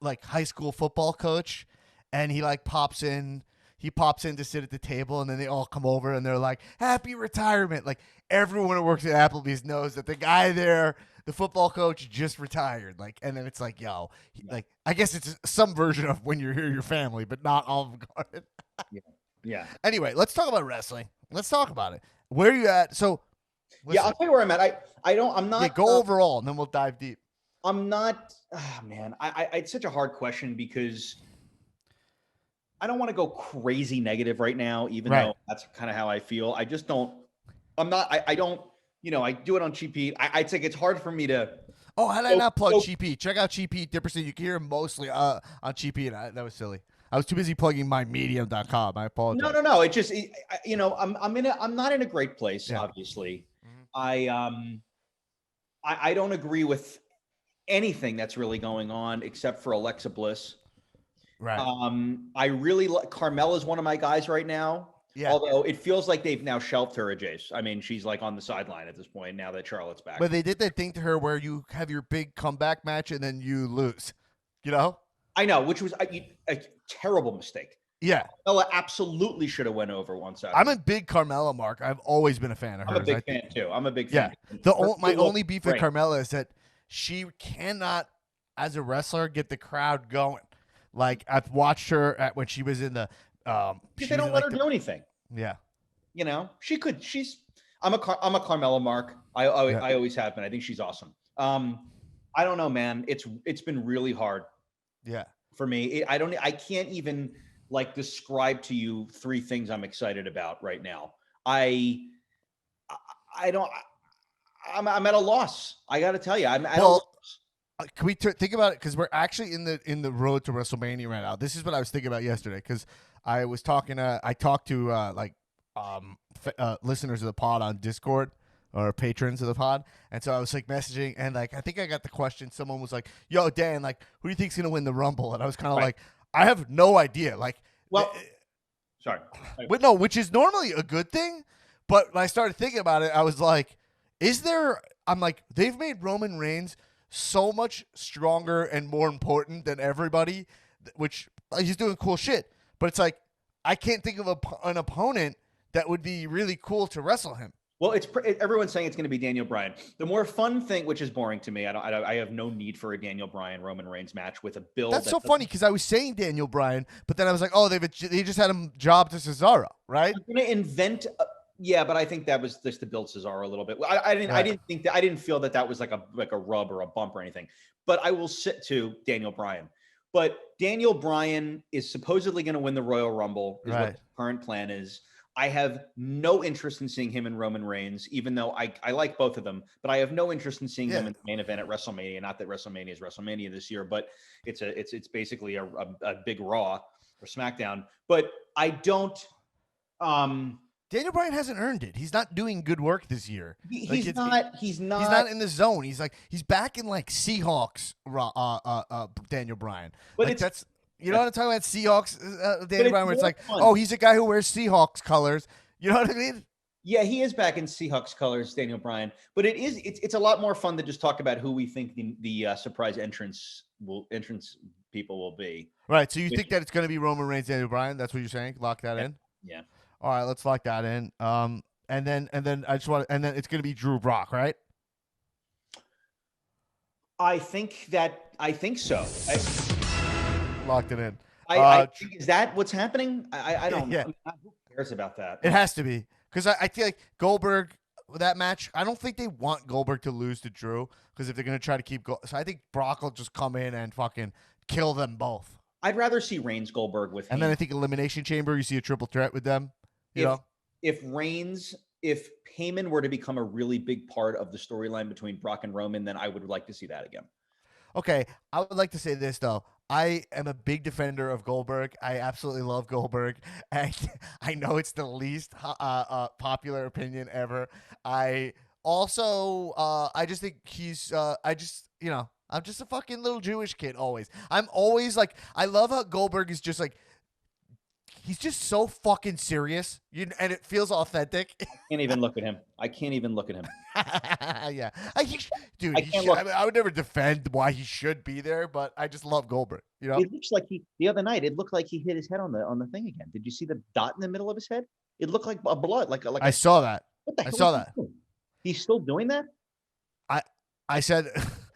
Speaker 1: like high school football coach, and he like pops in to sit at the table, and then they all come over and they're like, happy retirement. Like everyone who works at Applebee's knows that the guy there, the football coach, just retired. Like, and then it's like, like I guess it's some version of when you're here, your family, but not Olive Garden.
Speaker 2: Yeah.
Speaker 1: Anyway, let's talk about wrestling. Let's talk about it. Where are you at? So,
Speaker 2: listen, I'll tell you where I'm at. I'm not.
Speaker 1: Yeah, go overall, and then we'll dive deep.
Speaker 2: I'm not. Man, it's such a hard question because I don't want to go crazy negative right now, even though that's kind of how I feel. I just don't. I'm not. I don't. I do it on Cheap Heat. I think it's hard for me to.
Speaker 1: Oh, how did I not plug Cheap Heat? Check out Cheap Heat, Diperstein. You can hear him mostly on Cheap Heat. That was silly. I was too busy plugging my medium.com. I apologize.
Speaker 2: No. It just, I'm not in a great place, obviously.
Speaker 1: Mm-hmm.
Speaker 2: I don't agree with anything that's really going on except for Alexa Bliss.
Speaker 1: Right.
Speaker 2: I really like Carmella's one of my guys right now.
Speaker 1: Yeah.
Speaker 2: Although it feels like they've now shelved her, Jace. I mean, she's like on the sideline at this point now that Charlotte's back.
Speaker 1: But they did that thing to her where you have your big comeback match and then you lose.
Speaker 2: I know, which was a terrible mistake.
Speaker 1: Yeah.
Speaker 2: Carmella absolutely should have went over one side.
Speaker 1: I'm a big Carmella, Mark. I've always been a fan of hers.
Speaker 2: I'm a big fan too. I'm a big fan.
Speaker 1: Yeah. My only beef with Carmella is that she cannot, as a wrestler, get the crowd going. Like I've watched her when she was in the.
Speaker 2: They don't let her do anything.
Speaker 1: Yeah.
Speaker 2: She could. I'm a Carmella mark. I always have been. I think she's awesome. I don't know, man. It's been really hard.
Speaker 1: Yeah.
Speaker 2: For me, I can't even like describe to you three things I'm excited about right now. I'm at a loss. I got to tell you, I'm at a loss.
Speaker 1: Can we think about it? Because we're actually in the road to WrestleMania right now. This is what I was thinking about yesterday. Because I talked to listeners of the pod on Discord or patrons of the pod, and so I was like messaging, and like I think I got the question. Someone was like, "Yo, Dan, like, who do you think's gonna win the Rumble?" And I was kind of like, "I have no idea." Like,
Speaker 2: sorry,
Speaker 1: but no, which is normally a good thing. But when I started thinking about it, I was like, I'm like, they've made Roman Reigns so much stronger and more important than everybody, which he's doing cool shit. But it's like, I can't think of an opponent that would be really cool to wrestle him.
Speaker 2: Well, everyone's saying it's going to be Daniel Bryan. The more fun thing, which is boring to me, I have no need for a Daniel Bryan Roman Reigns match with a build.
Speaker 1: That's so funny because I was saying Daniel Bryan, but then I was like, oh, they just had him job to Cesaro, right?
Speaker 2: I'm going to invent. Yeah, but I think that was just to build Cesaro a little bit. I didn't feel that was like a rub or a bump or anything. But I will sit to Daniel Bryan. But Daniel Bryan is supposedly going to win the Royal Rumble. Is what the current plan is. I have no interest in seeing him and Roman Reigns, even though I like both of them. But I have no interest in seeing them in the main event at WrestleMania. Not that WrestleMania is WrestleMania this year, but it's basically a big Raw or SmackDown. But I don't.
Speaker 1: Daniel Bryan hasn't earned it. He's not doing good work this year.
Speaker 2: He's not.
Speaker 1: He's not in the zone. He's back in like Seahawks. Daniel Bryan.
Speaker 2: But
Speaker 1: like
Speaker 2: it's
Speaker 1: that's you know what I'm talking about. Seahawks. Daniel Bryan, where it's like,
Speaker 2: fun.
Speaker 1: oh, he's a guy who wears Seahawks colors. You know what I mean?
Speaker 2: Yeah, he is back in Seahawks colors, Daniel Bryan. But it's a lot more fun to just talk about who we think the surprise entrance people will be.
Speaker 1: Right. So you think that it's going to be Roman Reigns, Daniel Bryan? That's what you're saying? Lock that in.
Speaker 2: Yeah.
Speaker 1: All right, let's lock that in. And then it's going to be Drew Brock, right?
Speaker 2: I think so.
Speaker 1: Locked it in.
Speaker 2: I think, is that what's happening? I don't know.
Speaker 1: Yeah.
Speaker 2: Who cares about that?
Speaker 1: It has to be. Because I feel like Goldberg, that match, I don't think they want Goldberg to lose to Drew. Because if they're going to try to keep so I think Brock will just come in and fucking kill them both.
Speaker 2: I'd rather see Reigns Goldberg with him.
Speaker 1: And then I think Elimination Chamber, you see a triple threat with them. If
Speaker 2: Heyman were to become a really big part of the storyline between Brock and Roman, then I would like to see that again.
Speaker 1: Okay, I would like to say this, though. I am a big defender of Goldberg. I absolutely love Goldberg. And I know it's the least popular opinion ever. I also, I just think he's, I'm just a fucking little Jewish kid always. I'm always like, I love how Goldberg is just like, he's just so fucking serious, and it feels authentic.
Speaker 2: Can't even look at him. I can't even look at him.
Speaker 1: Yeah, I would never defend why he should be there, but I just love Goldberg. You know,
Speaker 2: it looks like the other night. It looked like he hit his head on the thing again. Did you see the dot in the middle of his head? It looked like a blood.
Speaker 1: I saw that.
Speaker 2: What the hell?
Speaker 1: I saw that.
Speaker 2: He's still doing that.
Speaker 1: I said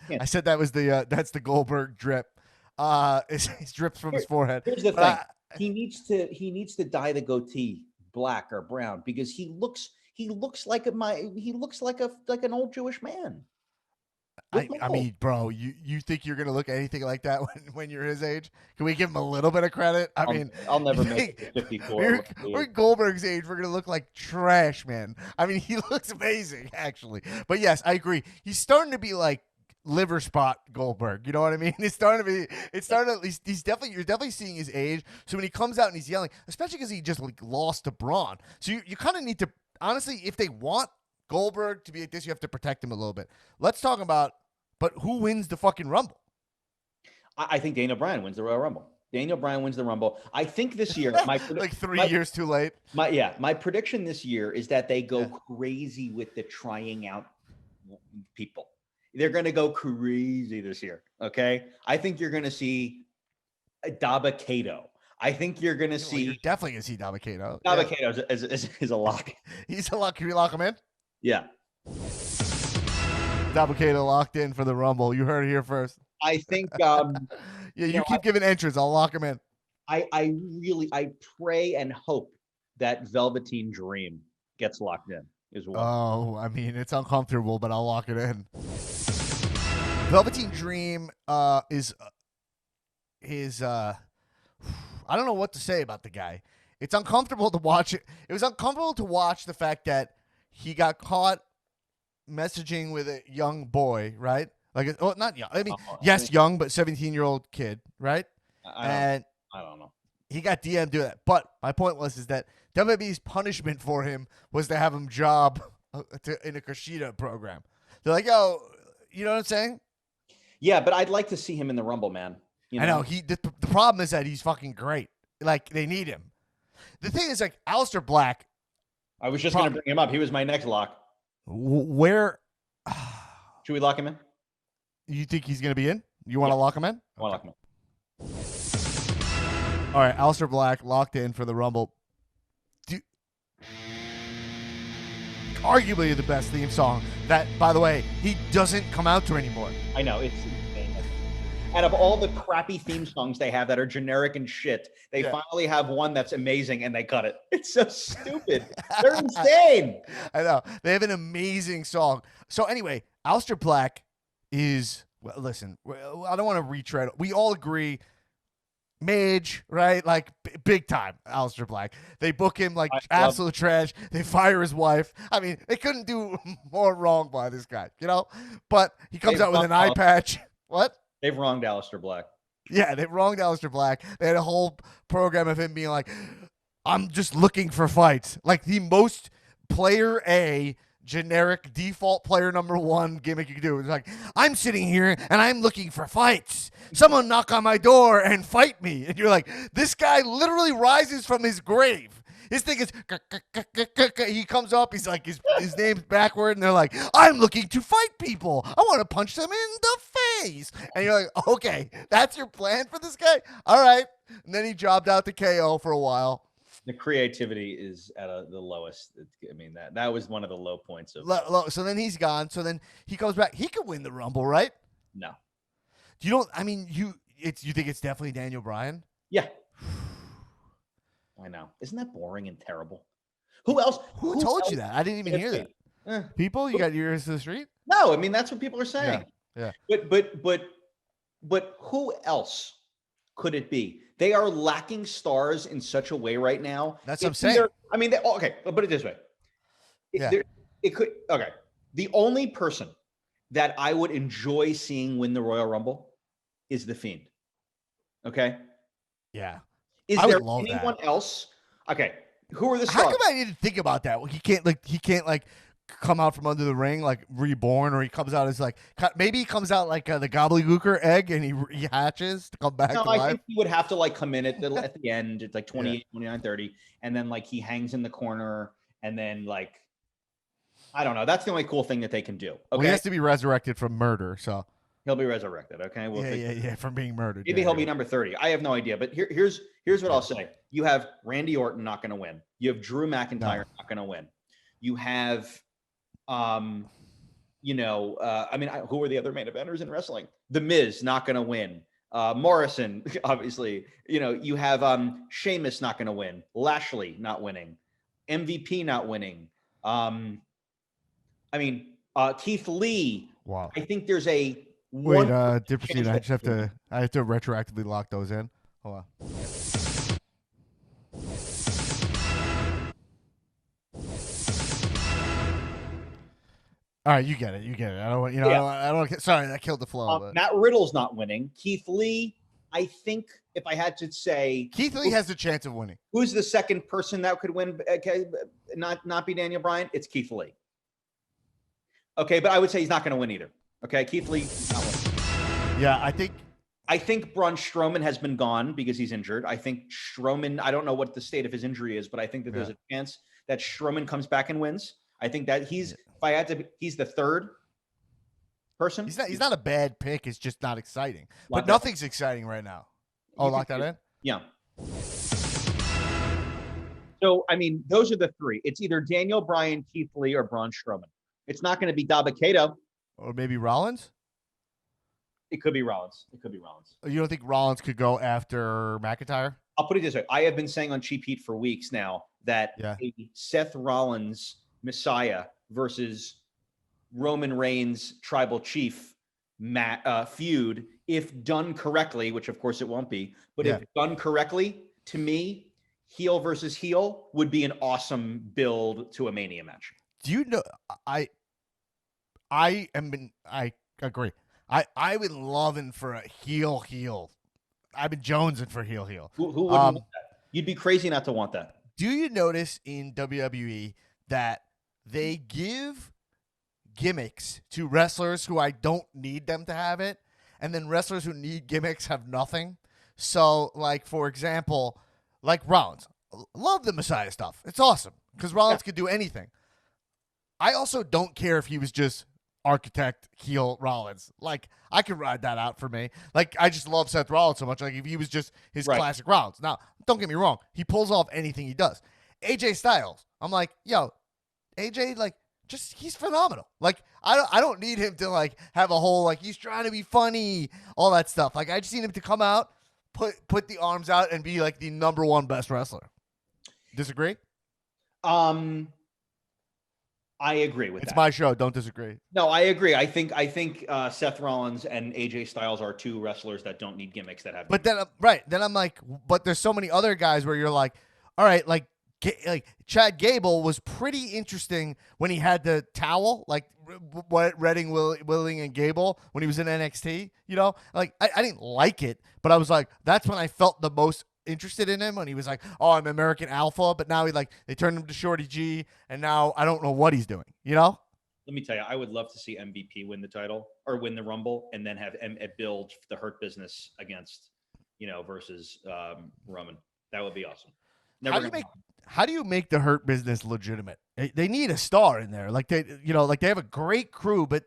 Speaker 1: that was that's the Goldberg drip. It drips from his forehead.
Speaker 2: Here's the thing. He needs to dye the goatee black or brown because he looks like an old Jewish man.
Speaker 1: I mean, bro, you think you're gonna look anything like that when you're his age? Can we give him a little bit of credit?
Speaker 2: I'll never make it 54.
Speaker 1: We're Goldberg's age. We're gonna look like trash, man. I mean, he looks amazing, actually. But yes, I agree. He's starting to be like liver spot Goldberg. You know what I mean? You're definitely seeing his age. So when he comes out and he's yelling, especially because he just like lost to Braun. So you kind of need to, honestly, if they want Goldberg to be like this, you have to protect him a little bit. Let's talk about, but who wins the fucking Rumble?
Speaker 2: I think Daniel Bryan wins the Royal Rumble. Daniel Bryan wins the Rumble. I think this year,
Speaker 1: like 3 years too late.
Speaker 2: My prediction this year is that they go crazy with the trying out people. They're going to go crazy this year. Okay. I think you're going to see Diperstein. I think you're going to see.
Speaker 1: You're definitely going to see Diperstein.
Speaker 2: Diperstein is a lock.
Speaker 1: He's a lock. Can we lock him in?
Speaker 2: Yeah.
Speaker 1: Diperstein locked in for the Rumble. You heard it here first.
Speaker 2: I think.
Speaker 1: You keep giving entrance. I'll lock him in.
Speaker 2: I pray and hope that Velveteen Dream gets locked in as well.
Speaker 1: Oh, I mean, it's uncomfortable, but I'll lock it in. Velveteen Dream is I don't know what to say about the guy. It's uncomfortable to watch it. It was uncomfortable to watch the fact that he got caught messaging with a young boy, right? Like, not young. I mean, young, but 17-year-old kid, right?
Speaker 2: I don't know.
Speaker 1: He got DM'd doing that. But my point is that WWE's punishment for him was to have him job in a Kushida program. They're like, yo, you know what I'm saying?
Speaker 2: Yeah, but I'd like to see him in the Rumble, man.
Speaker 1: I know. The problem is that he's fucking great. Like, they need him. The thing is, like, Aleister Black.
Speaker 2: I was just going to bring him up. He was my next lock.
Speaker 1: Where?
Speaker 2: Should we lock him in?
Speaker 1: You think he's going to be in? You want to lock him in?
Speaker 2: I want to lock him in.
Speaker 1: All right, Aleister Black locked in for the Rumble. Arguably the best theme song that, by the way, he doesn't come out to anymore.
Speaker 2: I know. It's insane. Out of all the crappy theme songs they have that are generic and shit, they finally have one that's amazing and they cut it. It's so stupid. They're insane.
Speaker 1: I know. They have an amazing song. So anyway, Aleister Black is, well, listen, I don't want to retread. We all agree, Mage, right? Like, big time, Aleister Black. They book him like absolute trash. They fire his wife. I mean, they couldn't do more wrong by this guy, you know? But he comes out with an eye patch. What?
Speaker 2: They've wronged Aleister Black.
Speaker 1: Yeah, they wronged Aleister Black. They had a whole program of him being like, I'm just looking for fights. Like the most player A generic default player number one gimmick you can do. It's like, I'm sitting here and I'm looking for fights. Someone knock on my door and fight me. And you're like, this guy literally rises from his grave. His thing is, he comes up, he's like, his name's backward, and they're like, I'm looking to fight people. I want to punch them in the face. And you're like, okay, that's your plan for this guy? All right. And then he jobbed out to KO for a while.
Speaker 2: The creativity is at the lowest. I mean, that was one of the low points of
Speaker 1: So then he's gone. So then he comes back. He could win the Rumble, right?
Speaker 2: No.
Speaker 1: You think it's definitely Daniel Bryan?
Speaker 2: Yeah. I know. Isn't that boring and terrible? Who else?
Speaker 1: Who told you that? I didn't even hear that. People, you got your ears to the street?
Speaker 2: No, I mean that's what people are saying.
Speaker 1: Yeah.
Speaker 2: But who else could it be? They are lacking stars in such a way right now.
Speaker 1: That's what I'm saying.
Speaker 2: I mean, okay, I'll put it this way. It could. Okay, the only person that I would enjoy seeing win the Royal Rumble is the Fiend. Okay.
Speaker 1: Yeah.
Speaker 2: Is there anyone else? Okay. Who are the stars?
Speaker 1: How come I didn't think about that? He can't come out from under the ring like reborn, or he comes out as like, maybe he comes out like the gobbledygooker egg and he hatches to come back to life.
Speaker 2: I think he would have to like come in at the end. It's like 28, 29, 30. And then like he hangs in the corner and then like, I don't know. That's the only cool thing that they can do. Okay.
Speaker 1: Well, he has to be resurrected from murder. So
Speaker 2: he'll be resurrected. Okay.
Speaker 1: Yeah. From being murdered.
Speaker 2: Maybe he'll be number 30. I have no idea. But here's what I'll say. You have Randy Orton not going to win. You have Drew McIntyre not going to win. You have, I mean, who are the other main eventers in wrestling? The Miz not going to win. Morrison, obviously. You have Sheamus not going to win. Lashley not winning. MVP not winning. Keith Lee.
Speaker 1: Wow.
Speaker 2: I think there's a
Speaker 1: wait. Diperstein, I have to retroactively lock those in. Hold on. All right, you get it. I don't want, I don't. Sorry, that killed the flow.
Speaker 2: Matt Riddle's not winning. Keith Lee, I think, if I had to say,
Speaker 1: Keith Lee has a chance of winning.
Speaker 2: Who's the second person that could win? Not be Daniel Bryan. It's Keith Lee. Okay, but I would say he's not going to win either. Okay, Keith Lee not winning.
Speaker 1: Yeah, I think
Speaker 2: Braun Strowman has been gone because he's injured. I think Strowman. I don't know what the state of his injury is, but I think that there's a chance that Strowman comes back and wins. I think that he's the third person.
Speaker 1: He's not a bad pick. It's just not exciting. But nothing's exciting right now. Oh, lock that in?
Speaker 2: Yeah. So, I mean, those are the three. It's either Daniel Bryan, Keith Lee, or Braun Strowman. It's not going to be Dabba-Kato.
Speaker 1: Or maybe Rollins?
Speaker 2: It could be Rollins.
Speaker 1: You don't think Rollins could go after McIntyre?
Speaker 2: I'll put it this way. I have been saying on Cheap Heat for weeks now that a Seth Rollins Messiah versus Roman Reigns tribal chief feud, if done correctly, which of course it won't be, but if done correctly, to me, heel versus heel would be an awesome build to a Mania match.
Speaker 1: Do you know? I agree. I've been loving for a heel. I've been jonesing for heel.
Speaker 2: Who wouldn't want that? You'd be crazy not to want that.
Speaker 1: Do you notice in WWE that they give gimmicks to wrestlers who I don't need them to have it, and then wrestlers who need gimmicks have nothing? So, like, for example, like Rollins. Love the Messiah stuff. It's awesome because Rollins could do anything. I also don't care if he was just architect heel Rollins. Like, I could ride that out for me. Like, I just love Seth Rollins so much. Like, if he was just his classic Rollins. Now, don't get me wrong. He pulls off anything he does. AJ Styles. I'm like, yo, AJ, like, he's phenomenal. Like, I don't need him to, like, have a whole, like, he's trying to be funny, all that stuff. Like, I just need him to come out, put the arms out, and be, like, the number one best wrestler. Disagree?
Speaker 2: I agree with that.
Speaker 1: It's my show. Don't disagree.
Speaker 2: No, I agree. I think Seth Rollins and AJ Styles are two wrestlers that don't need gimmicks that have.
Speaker 1: But then, then I'm like, but there's so many other guys where you're like, all right, like Chad Gable was pretty interesting when he had the towel, like Redding, Willing, and Gable when he was in NXT. Like I didn't like it, but I was like, that's when I felt the most interested in him, and he was like, "Oh, I'm American Alpha," but now they turned him to Shorty G, and now I don't know what he's doing. You know?
Speaker 2: Let me tell you, I would love to see MVP win the title or win the Rumble, and then have build the Hurt Business against, versus Roman. That would be awesome.
Speaker 1: How do you make the Hurt Business legitimate? They need a star in there. Like they have a great crew, but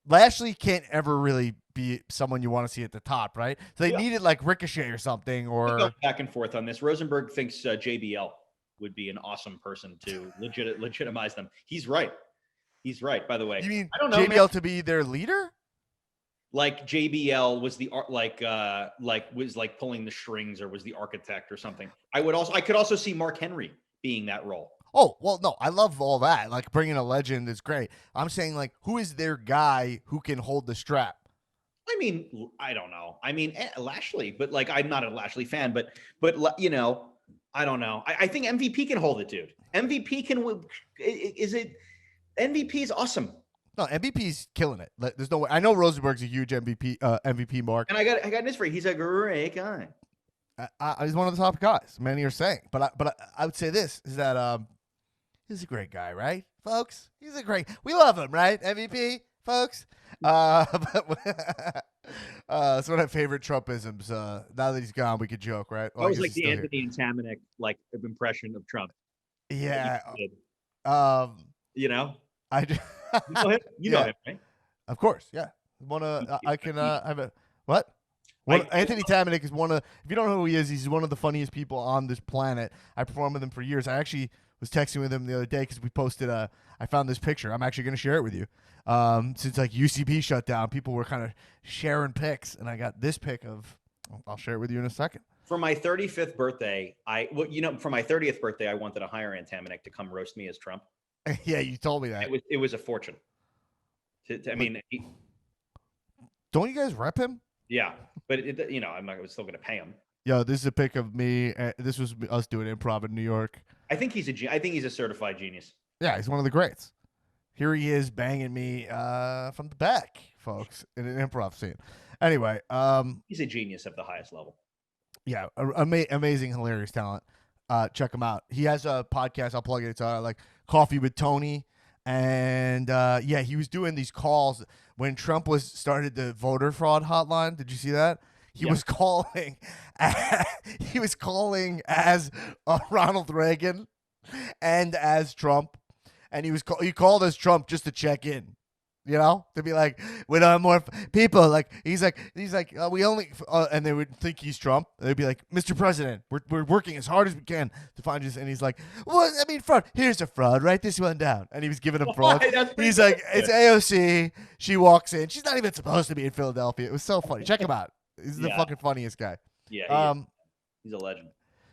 Speaker 1: Lashley can't ever really be someone you want to see at the top, right? So they needed like Ricochet or something, or
Speaker 2: back and forth on this. Rosenberg thinks JBL would be an awesome person to legitimize them. He's right. He's right. By the way,
Speaker 1: you mean
Speaker 2: I don't know,
Speaker 1: JBL to be their leader?
Speaker 2: Like JBL was was pulling the strings, or was the architect or something. I could also see Mark Henry being that role.
Speaker 1: Oh, well, no, I love all that. Like bringing a legend is great. I'm saying like, who is their guy who can hold the strap?
Speaker 2: I mean, I don't know. I mean, Lashley, but like, I'm not a Lashley fan, but I don't know. I think MVP can hold it, dude. MVP can. MVP is awesome.
Speaker 1: No, MVP's killing it. There's no way. I know Rosenberg's a huge MVP mark.
Speaker 2: And I got this for you. He's a great guy.
Speaker 1: He's one of the top guys. Many are saying, but I would say this is that he's a great guy, right, folks? We love him, right? MVP, folks. It's one of my favorite Trumpisms. Now that he's gone, we could joke, right?
Speaker 2: That was like the Anthony and Tamanick impression of Trump.
Speaker 1: Yeah.
Speaker 2: I you know him, right?
Speaker 1: Of course, yeah. I can have a what? Anthony Tamanick is one of. If you don't know who he is, he's one of the funniest people on this planet. I performed with him for years. I actually was texting with him the other day because we posted I found this picture. I'm actually going to share it with you. Since like UCB shut down, people were kind of sharing pics, and I got this pic of. I'll share it with you in a second.
Speaker 2: For my 35th birthday, for my 30th birthday, I wanted to hire Tamanick to come roast me as Trump.
Speaker 1: Yeah, you told me that.
Speaker 2: It was a fortune.
Speaker 1: Don't you guys rep him?
Speaker 2: Yeah, but I was still going to pay him.
Speaker 1: Yo, this is a pic of me. This was us doing improv in New York.
Speaker 2: I think he's a certified genius.
Speaker 1: Yeah, he's one of the greats. Here he is banging me from the back, folks, in an improv scene. Anyway,
Speaker 2: he's a genius of the highest level.
Speaker 1: Yeah, amazing, hilarious talent. Check him out. He has a podcast. I'll plug it. It's like Coffee with Tony. And he was doing these calls when Trump started the voter fraud hotline. Did you see that? He was calling. He was calling as Ronald Reagan and as Trump, and he called as Trump just to check in. To be like, we don't have more people. Like he's like, we only, and they would think he's Trump. They'd be like, Mr. President, we're working as hard as we can to find you. And he's like, well, I mean, fraud. Here's a fraud. Write this one down. And he was giving him fraud. He's like, it's AOC. She walks in. She's not even supposed to be in Philadelphia. It was so funny. Check him out. He's the fucking funniest guy.
Speaker 2: Yeah. He's a legend.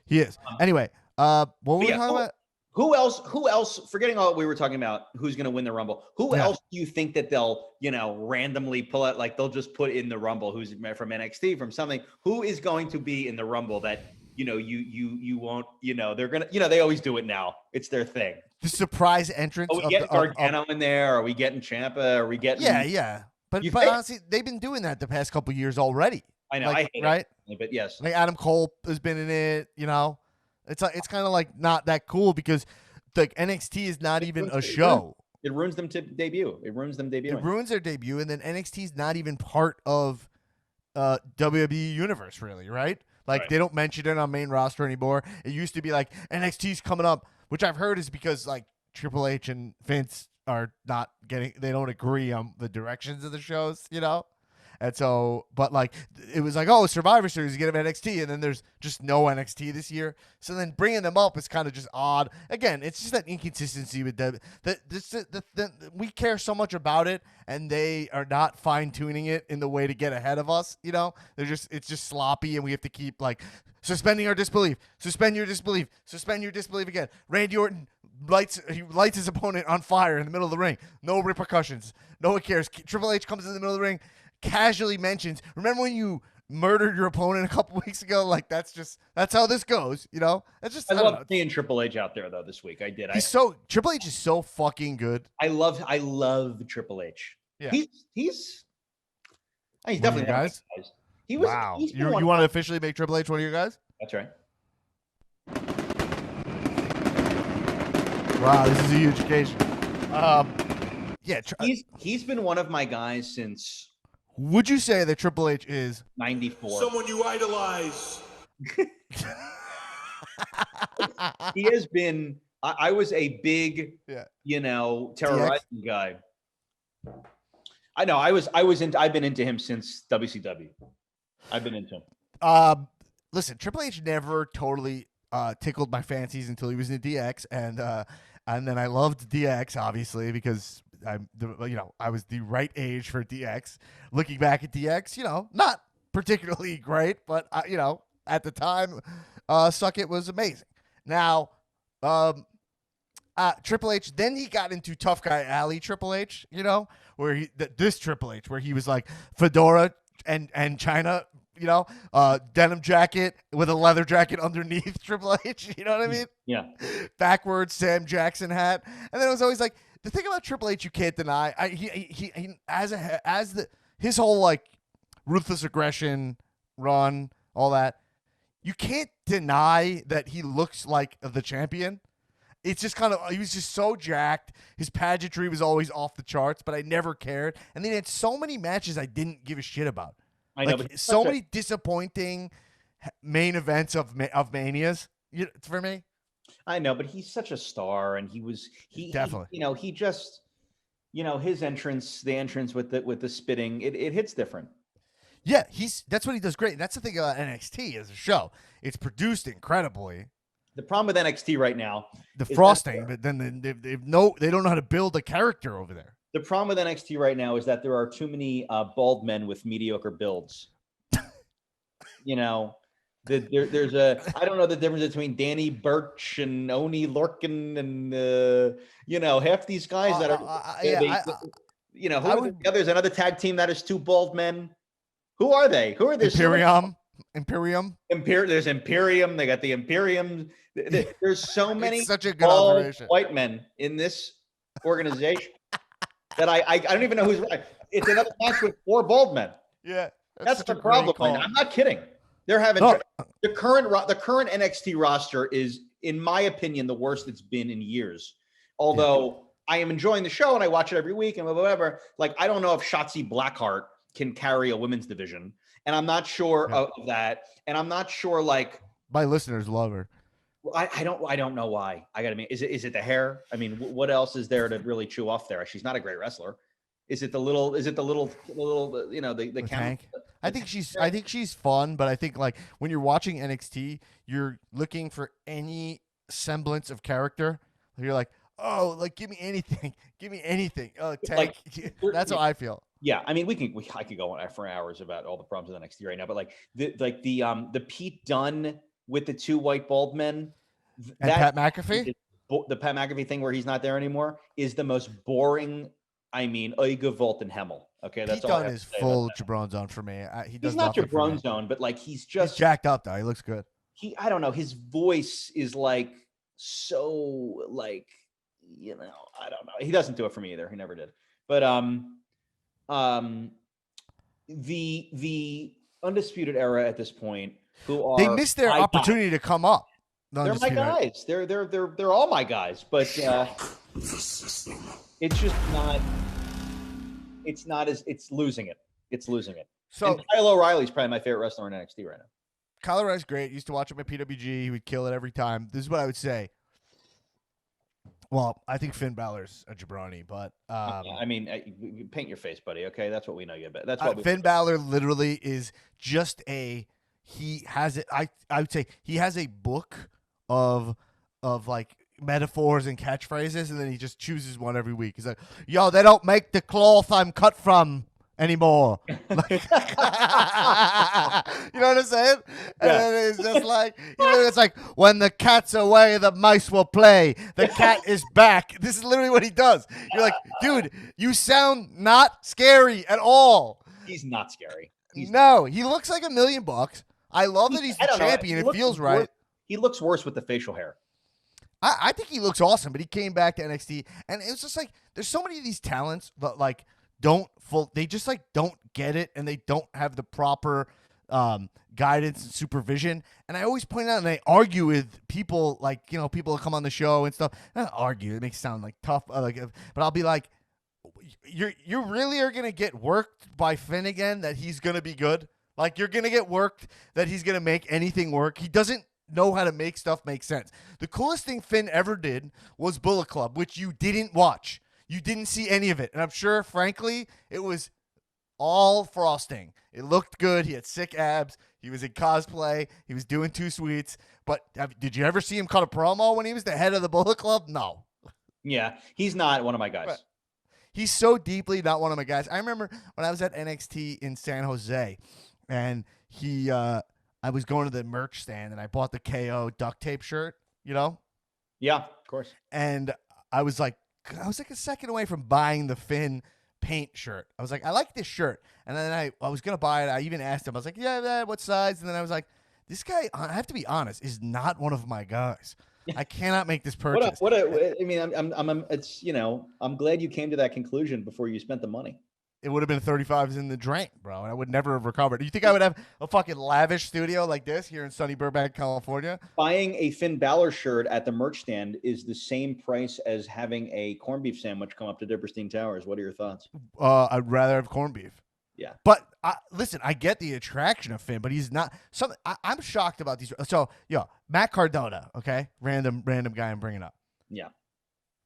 Speaker 1: He is. Anyway, what were we talking about?
Speaker 2: Who else, forgetting all we were talking about, who's going to win the Rumble, who else do you think that they'll, randomly pull out, like they'll just put in the Rumble, who's from NXT, from something, who is going to be in the Rumble that, you won't, they're going to, they always do it now. It's their thing.
Speaker 1: The surprise entrance.
Speaker 2: Are we getting Gargano in there? Are we getting Ciampa? Are we getting?
Speaker 1: Yeah. But honestly, they've been doing that the past couple of years already.
Speaker 2: I know. I hate
Speaker 1: right?
Speaker 2: It, but yes.
Speaker 1: Like Adam Cole has been in it, It's kind of like not that cool because like NXT is not even a show.
Speaker 2: It ruins them to debut. It ruins their debut, and then NXT is not even part of WWE universe, really, right? Like they don't mention it on main roster anymore. It used to be like NXT's coming up, which I've heard is because like Triple H and Vince are not getting, they don't agree on the directions of the shows, And so, but like, it was like, oh, Survivor Series, you get them NXT, and then there's just no NXT this year. So then bringing them up is kind of just odd. Again, it's just that inconsistency with them. We care so much about it, and they are not fine tuning it in the way to get ahead of us. It's just sloppy, and we have to keep like suspending our disbelief, suspend your disbelief again. Randy Orton lights his opponent on fire in the middle of the ring. No repercussions. No one cares. Triple H comes in the middle of the ring, casually mentions, remember when you murdered your opponent a couple weeks ago? Like that's how this goes, It's just I love seeing Triple H out there though this week. I did.
Speaker 1: Triple H is so fucking good.
Speaker 2: I love Triple H.
Speaker 1: Yeah.
Speaker 2: He's definitely
Speaker 1: one of your guys.
Speaker 2: He was.
Speaker 1: Wow. You want to officially make Triple H one of your guys?
Speaker 2: That's right.
Speaker 1: Wow, this is a huge occasion. Yeah.
Speaker 2: He's been one of my guys since.
Speaker 1: Would you say that Triple H is
Speaker 2: 94?
Speaker 5: Someone you idolize.
Speaker 2: He has been. I was a big, terrorizing guy. I know. I've been into him since WCW. I've been into him.
Speaker 1: Listen, Triple H never totally tickled my fancies until he was in DX, and then I loved DX obviously because I was the right age for DX. Looking back at DX, not particularly great, but at the time, Suck It was amazing. Now, Triple H, then he got into Tough Guy Alley Triple H, where this Triple H, where he was like fedora and China, denim jacket with a leather jacket underneath Triple H, you know what I mean?
Speaker 2: Yeah.
Speaker 1: Backwards Sam Jackson hat. And then it was always like, the thing about Triple H you can't deny, his whole like ruthless aggression run, all that, you can't deny that he looks like the champion. It's just he was just so jacked. His pageantry was always off the charts, but I never cared. And then he had so many matches I didn't give a shit about.
Speaker 2: I know, but
Speaker 1: so many disappointing main events of Manias for me.
Speaker 2: I know, but he's such a star, and he
Speaker 1: definitely,
Speaker 2: he just, his entrance, the entrance with the spitting, it hits different.
Speaker 1: Yeah, that's what he does great. And that's the thing about NXT as a show. It's produced incredibly.
Speaker 2: The problem with NXT right now,
Speaker 1: the frosting, but then they don't know how to build a character over there.
Speaker 2: The problem with NXT right now is that there are too many bald men with mediocre builds. There's I don't know the difference between Danny Burch and Oni Lorcan and half these guys that are there's another tag team that is two bald men. Who are they? Who are they?
Speaker 1: Imperium.
Speaker 2: There's Imperium. They got the Imperium. There's so many
Speaker 1: such a good observation.
Speaker 2: White men in this organization that I don't even know who's right. It's another match with 4 bald men.
Speaker 1: Yeah,
Speaker 2: that's the problem. I'm not kidding. They're having the current NXT roster is, in my opinion, the worst it's been in years. Although I am enjoying the show and I watch it every week and whatever. Like, I don't know if Shotzi Blackheart can carry a women's division, and I'm not sure of that. And I'm not sure, like,
Speaker 1: my listeners love her.
Speaker 2: I don't know why. I gotta mean, is it the hair? I mean, what else is there to really chew off there? She's not a great wrestler. Is it the little the
Speaker 1: tank? I think she's fun, but I think like when you're watching NXT, you're looking for any semblance of character. You're like, oh, like give me anything. Oh, tank. That's how I feel.
Speaker 2: Yeah, I mean, I could go on for hours about all the problems with NXT right now, but like the Pete Dunne with the 2 white bald men,
Speaker 1: and Pat McAfee,
Speaker 2: the Pat McAfee thing where he's not there anymore is the most boring. I mean, Euge Volt and Hemmel. Okay, that's
Speaker 1: Pete
Speaker 2: all.
Speaker 1: Dunne is full Jabron zone for me. He's
Speaker 2: not Jabron zone, but like he's
Speaker 1: jacked up though. He looks good.
Speaker 2: I don't know. His voice is like so like I don't know. He doesn't do it for me either. He never did. But the Undisputed Era at this point,
Speaker 1: they missed their opportunity to come up.
Speaker 2: They're my guys. They're all my guys. But it's just not. It's losing it. It's losing it.
Speaker 1: So
Speaker 2: and Kyle O'Reilly's probably my favorite wrestler in NXT right now.
Speaker 1: Kyle O'Reilly's great. Used to watch him at PWG. He would kill it every time. This is what I would say. Well, I think Finn Balor's a jabroni, but
Speaker 2: I mean, paint your face, buddy. Okay, that's what we know you about. That's what
Speaker 1: Finn Balor literally is just he has it. I would say he has a book of like metaphors and catchphrases, and then he just chooses one every week. He's like, "Yo, they don't make the cloth I'm cut from anymore." Like, you know what I'm saying? And then it's just like, it's like, when the cat's away, the mice will play. The cat is back. This is literally what he does. You're like, dude, you sound not scary at all.
Speaker 2: He's not scary.
Speaker 1: He looks like $1 million. I love that he's the champion. It feels right.
Speaker 2: He looks worse with the facial hair.
Speaker 1: I think he looks awesome, but he came back to NXT, and it was just like, there's so many of these talents that like they just like don't get it, and they don't have the proper guidance and supervision. And I always point out and I argue with people like, you know, people that come on the show and stuff. Not argue, it makes it sound like tough, but I'll be like, you really are gonna get worked by Finn again that he's gonna be good. Like you're gonna get worked that he's gonna make anything work. He doesn't know how to make stuff make sense. The coolest thing Finn ever did was Bullet Club, which you didn't watch. You didn't see any of it. And I'm sure, frankly, it was all frosting. It looked good. He had sick abs. He was in cosplay. He was doing Two Sweets. But did you ever see him cut a promo when he was the head of the Bullet Club? No.
Speaker 2: Yeah, he's not one of my guys.
Speaker 1: But he's so deeply not one of my guys. I remember when I was at NXT in San Jose, and I was going to the merch stand, and I bought the KO duct tape shirt, you know?
Speaker 2: Yeah, of course.
Speaker 1: And I was like a second away from buying the Finn paint shirt. I was like, I like this shirt. And then I was going to buy it. I even asked him. I was like, yeah, what size? And then I was like, this guy, I have to be honest, is not one of my guys. I cannot make this purchase.
Speaker 2: I mean, it's, you know, I'm glad you came to that conclusion before you spent the money.
Speaker 1: It would have been 35s in the drain, bro, and I would never have recovered. Do you think I would have a fucking lavish studio like this here in sunny Burbank, California?
Speaker 2: Buying a Finn Balor shirt at the merch stand is the same price as having a corned beef sandwich come up to Diperstein Towers. What are your thoughts?
Speaker 1: I'd rather have corned beef.
Speaker 2: Yeah.
Speaker 1: But listen, I get the attraction of Finn, but he's not. I'm shocked about these. So, Matt Cardona, okay? Random guy I'm bringing up.
Speaker 2: Yeah.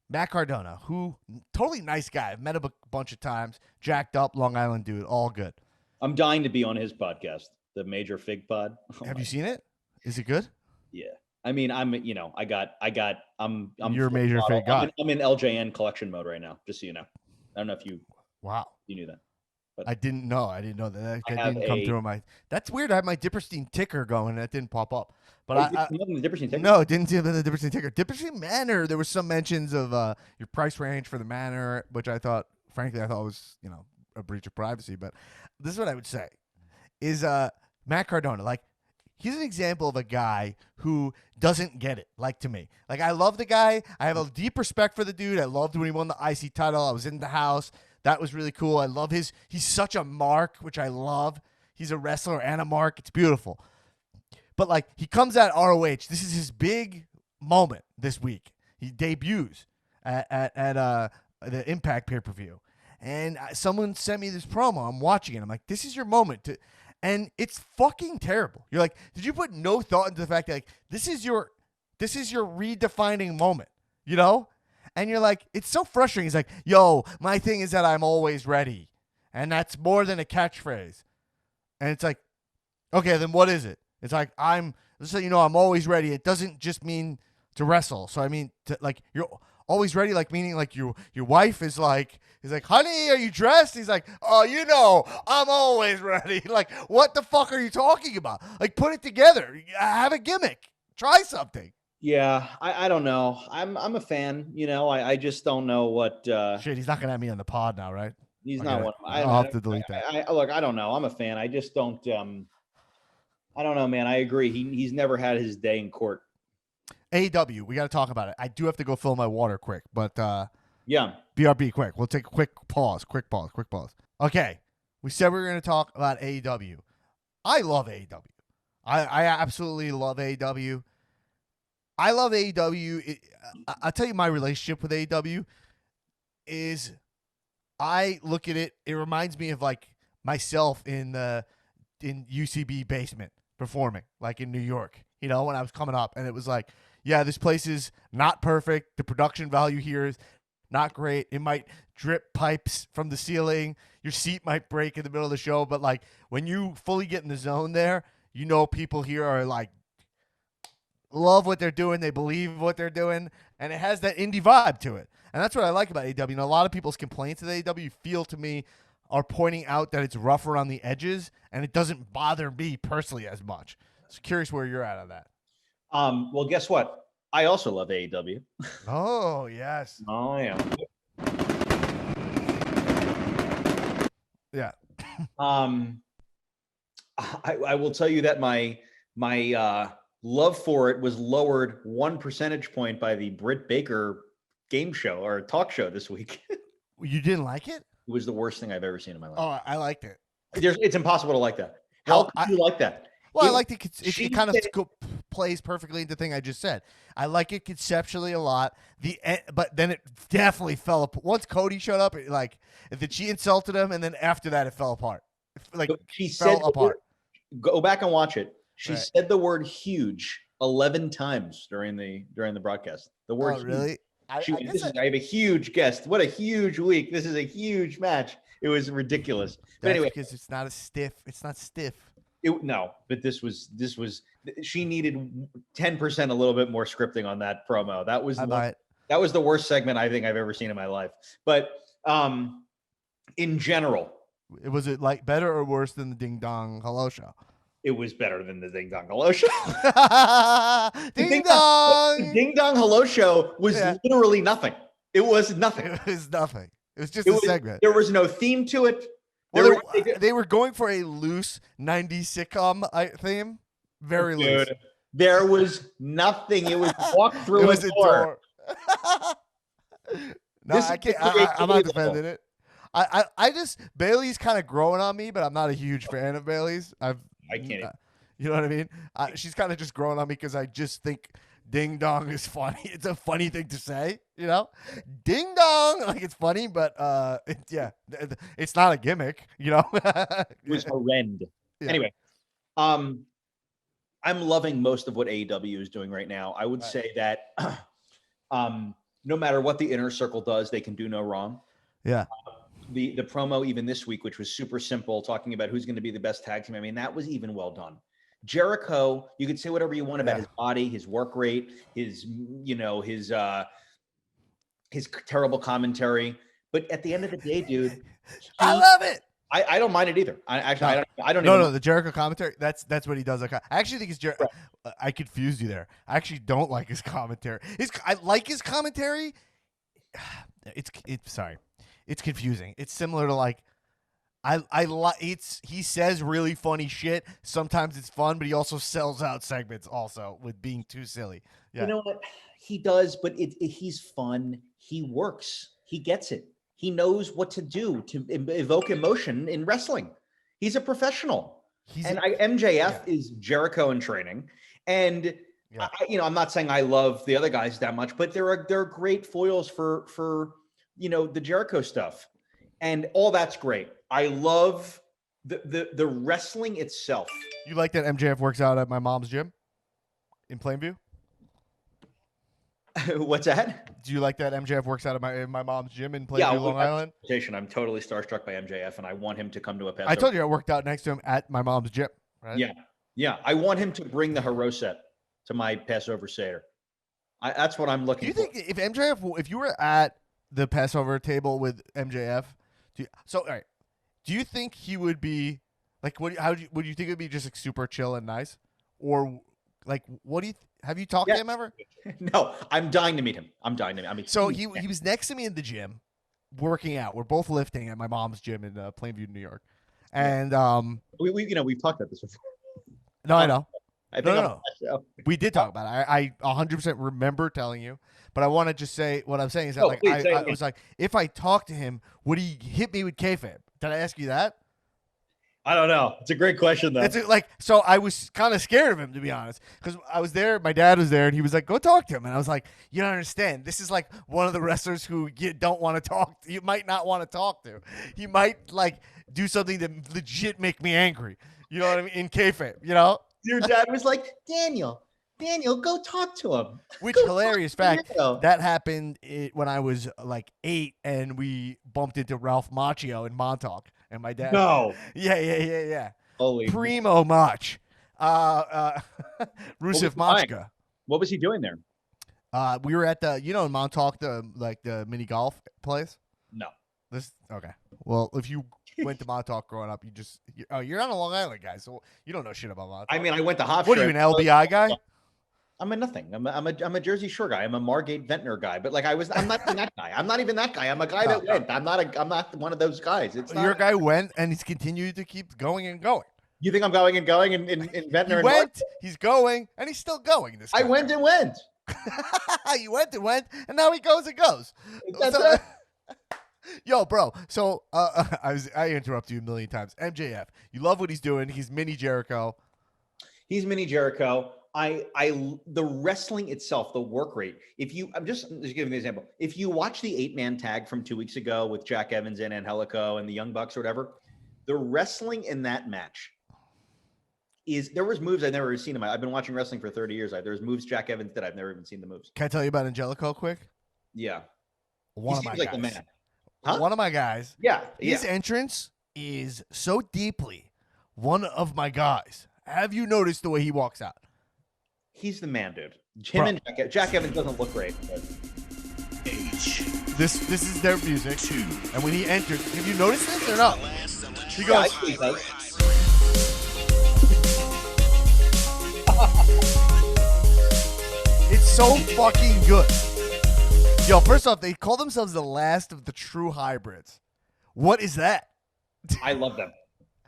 Speaker 1: Matt Cardona, who totally nice guy. I've met him a bunch of times. Jacked up, Long Island dude, all good.
Speaker 2: I'm dying to be on his podcast, the Major Fig Pod.
Speaker 1: Have you seen it? Is it good?
Speaker 2: Yeah. I mean, I'm
Speaker 1: You're a Major Fig guy.
Speaker 2: I'm in LJN collection mode right now, just so you know. I don't know if you knew that. But
Speaker 1: I didn't know. I didn't know that didn't come through my. That's weird. I had my Diperstein ticker going, and that didn't pop up. But
Speaker 2: the Diperstein ticker?
Speaker 1: No, it didn't see the Diperstein ticker. Diperstein Manor. There were some mentions of your price range for the Manor, which I thought was a breach of privacy. But this is what I would say: is Matt Cardona, like, he's an example of a guy who doesn't get it. Like, to me, like, I love the guy. I have a deep respect for the dude. I loved when he won the IC title. I was in the house. That was really cool. I love he's such a mark, which I love. He's a wrestler and a mark. It's beautiful. But, like, he comes at ROH. This is his big moment this week. He debuts at the Impact pay-per-view. And someone sent me this promo. I'm watching it. I'm like, this is your moment. And it's fucking terrible. You're like, did you put no thought into the fact that, like, this is your redefining moment, you know? And you're like, it's so frustrating. He's like, yo, my thing is that I'm always ready. And that's more than a catchphrase. And it's like, okay, then what is it? It's like, I'm always ready. It doesn't just mean to wrestle. So, I mean, you're always ready, like, meaning, like, your wife is like, honey, are you dressed? He's like, oh, I'm always ready. Like, what the fuck are you talking about? Like, put it together. Have a gimmick. Try something.
Speaker 2: Yeah, I don't know. I'm a fan. I just don't know what.
Speaker 1: Shit, he's not gonna have me on the pod now, right?
Speaker 2: He's not one.
Speaker 1: I'll have to delete that.
Speaker 2: Look, I don't know. I'm a fan. I just don't. I don't know, man. I agree. He's never had his day in court.
Speaker 1: AEW, we got to talk about it. I do have to go fill my water quick, but
Speaker 2: yeah.
Speaker 1: BRB, quick. We'll take a quick pause. Okay, we said we were going to talk about AEW. I love AEW. I absolutely love AEW. I love AEW. I'll tell you my relationship with AEW is I look at it. It reminds me of, like, myself in UCB basement performing, like, in New York, when I was coming up, and it was like, yeah, this place is not perfect. The production value here is not great. It might drip pipes from the ceiling. Your seat might break in the middle of the show. But, like, when you fully get in the zone there, people here are, like, love what they're doing. They believe what they're doing. And it has that indie vibe to it. And that's what I like about AEW. A lot of people's complaints with AEW feel to me are pointing out that it's rough around the edges, and it doesn't bother me personally as much. So curious where you're at on that.
Speaker 2: Well, guess what? I also love AEW.
Speaker 1: Oh, yes.
Speaker 2: Oh, yeah.
Speaker 1: Yeah.
Speaker 2: I will tell you that my love for it was lowered 1 percentage point by the Britt Baker game show or talk show this week.
Speaker 1: You didn't like it?
Speaker 2: It was the worst thing I've ever seen in my life.
Speaker 1: Oh, I liked it.
Speaker 2: It's impossible to like that. How could you like that?
Speaker 1: Well, I like it kind of plays perfectly into the thing I just said. I like it conceptually a lot. But then it definitely fell apart. Once Cody showed up, she insulted him, and then after that, it fell apart.
Speaker 2: She
Speaker 1: fell
Speaker 2: said
Speaker 1: apart.
Speaker 2: Go back and watch it. She
Speaker 1: Right.
Speaker 2: said the word huge 11 times during the broadcast. The word
Speaker 1: Oh, really?
Speaker 2: I have a huge guest. What a huge week. This is a huge match. It was ridiculous. But anyway,
Speaker 1: because it's not stiff.
Speaker 2: No, but this was she needed 10% a little bit more scripting on that promo. That was the worst segment I think I've ever seen in my life. But in general,
Speaker 1: was it like better or worse than the Ding Dong Hello show?
Speaker 2: It was better than the Ding Dong Hello show.
Speaker 1: Ding Dong!
Speaker 2: The Ding Dong Hello show was literally nothing. It was nothing.
Speaker 1: It was nothing. It was just a segment.
Speaker 2: There was no theme to it.
Speaker 1: Well, they were going for a loose 90s sitcom theme. Very loose.
Speaker 2: There was nothing. It was walk through a door.
Speaker 1: No, I can't. I'm not defending it. I just Bailey's kind of growing on me, but I'm not a huge fan of Bailey's. I can't. You know what I mean? She's kind of just growing on me because I just think Ding Dong is funny. It's a funny thing to say, you know? Ding Dong, like it's funny, but it's not a gimmick, you know?
Speaker 2: It was horrendous. Yeah. Anyway, I'm loving most of what AEW is doing right now. I would say that no matter what the Inner Circle does, they can do no wrong.
Speaker 1: Yeah.
Speaker 2: The promo even this week, which was super simple, talking about who's going to be the best tag team. I mean, that was even well done. Jericho, you could say whatever you want about his body, his work rate, his terrible commentary. But at the end of the day, dude,
Speaker 1: I love it.
Speaker 2: I don't mind it either. I don't.
Speaker 1: No, the Jericho commentary. That's what he does. I actually think it's Jericho. Right. I confused you there. I actually don't like his commentary. I like his commentary. It's confusing. It's similar to he says really funny shit. Sometimes it's fun, but he also sells out segments also with being too silly. Yeah.
Speaker 2: You know what? He does, but he's fun. He works. He gets it. He knows what to do to evoke emotion in wrestling. He's a professional. MJF is Jericho in training. And I'm not saying I love the other guys that much, but they're great foils for the Jericho stuff. And all that's great. I love the wrestling itself.
Speaker 1: You like that MJF works out at my mom's gym in Plainview?
Speaker 2: What's that?
Speaker 1: Do you like that MJF works out at my mom's gym in Plainview, Long Island?
Speaker 2: I'm totally starstruck by MJF, and I want him to come to a Passover.
Speaker 1: I told you I worked out next to him at my mom's gym. Right?
Speaker 2: Yeah. I want him to bring the Hero set to my Passover Seder. That's what I'm looking for.
Speaker 1: Do you think if you were at the Passover table with MJF, do you think he would be like? Would you think it would be just like super chill and nice, or like what do you? Have you talked to him ever?
Speaker 2: No, I'm dying to meet him.
Speaker 1: So he was next to me in the gym, working out. We're both lifting at my mom's gym in Plainview, New York, and
Speaker 2: we've talked about this before.
Speaker 1: No, I know.
Speaker 2: No.
Speaker 1: We did talk about it. I 100% remember telling you, but I want to just say what I'm saying is that I was like, if I talk to him, would he hit me with kayfabe? Did I ask you that?
Speaker 2: I don't know. It's a great question, though.
Speaker 1: So I was kind of scared of him, to be honest, because I was there. My dad was there, and he was like, "Go talk to him." And I was like, "You don't understand. This is like one of the wrestlers who you don't want to talk to. You might not want to talk to. He might do something that legit make me angry. You know what I mean? In kayfabe, you know."
Speaker 2: Your dad was like, Daniel, go talk to him.
Speaker 1: Which hilarious fact that happened when I was 8, and we bumped into Ralph Macchio in Montauk, and my dad.
Speaker 2: No.
Speaker 1: Yeah.
Speaker 2: Holy
Speaker 1: Primo Mach. Rusev Machka.
Speaker 2: What was he doing there?
Speaker 1: We were at the in Montauk, the mini golf place.
Speaker 2: No.
Speaker 1: Okay. Well, if you went to Montauk growing up, you're not a Long Island guy, so you don't know shit about Montauk.
Speaker 2: I mean, I went to Hofstra.
Speaker 1: What are you, an LBI guy?
Speaker 2: I'm a nothing. I'm a Jersey Shore guy. I'm a Margate Ventnor guy. But I'm not even that guy. I'm not even that guy. I'm a guy that went. I'm not one of those guys.
Speaker 1: Your guy went, and he's continued to keep going and going.
Speaker 2: You think I'm going and going in Ventnor?
Speaker 1: He went. He's going, and he's still going.
Speaker 2: I went and went.
Speaker 1: You went and went, and now he goes and goes. Yo, bro. So I interrupt you a million times. MJF, you love what he's doing. He's mini Jericho.
Speaker 2: He's Mini Jericho. The wrestling itself, the work rate. I'm just giving an example. If you watch the 8-man tag from 2 weeks ago with Jack Evans and Angelico and the Young Bucks or whatever, the wrestling in that match there was moves I've never seen him. I've been watching wrestling for 30 years. There's moves Jack Evans did. I've never even seen the moves.
Speaker 1: Can I tell you about Angelico quick?
Speaker 2: Yeah.
Speaker 1: One of my guys.
Speaker 2: The man. Huh?
Speaker 1: One of my guys.
Speaker 2: Yeah.
Speaker 1: His entrance is so deeply one of my guys. Have you noticed the way he walks out?
Speaker 2: He's the man, dude. Him and Jack Evans doesn't look great. But...
Speaker 1: This is their music. And when he enters, have you noticed this or not? He goes. It's so fucking good. Yo, first off, they call themselves the last of the true hybrids. What is that?
Speaker 2: I love them.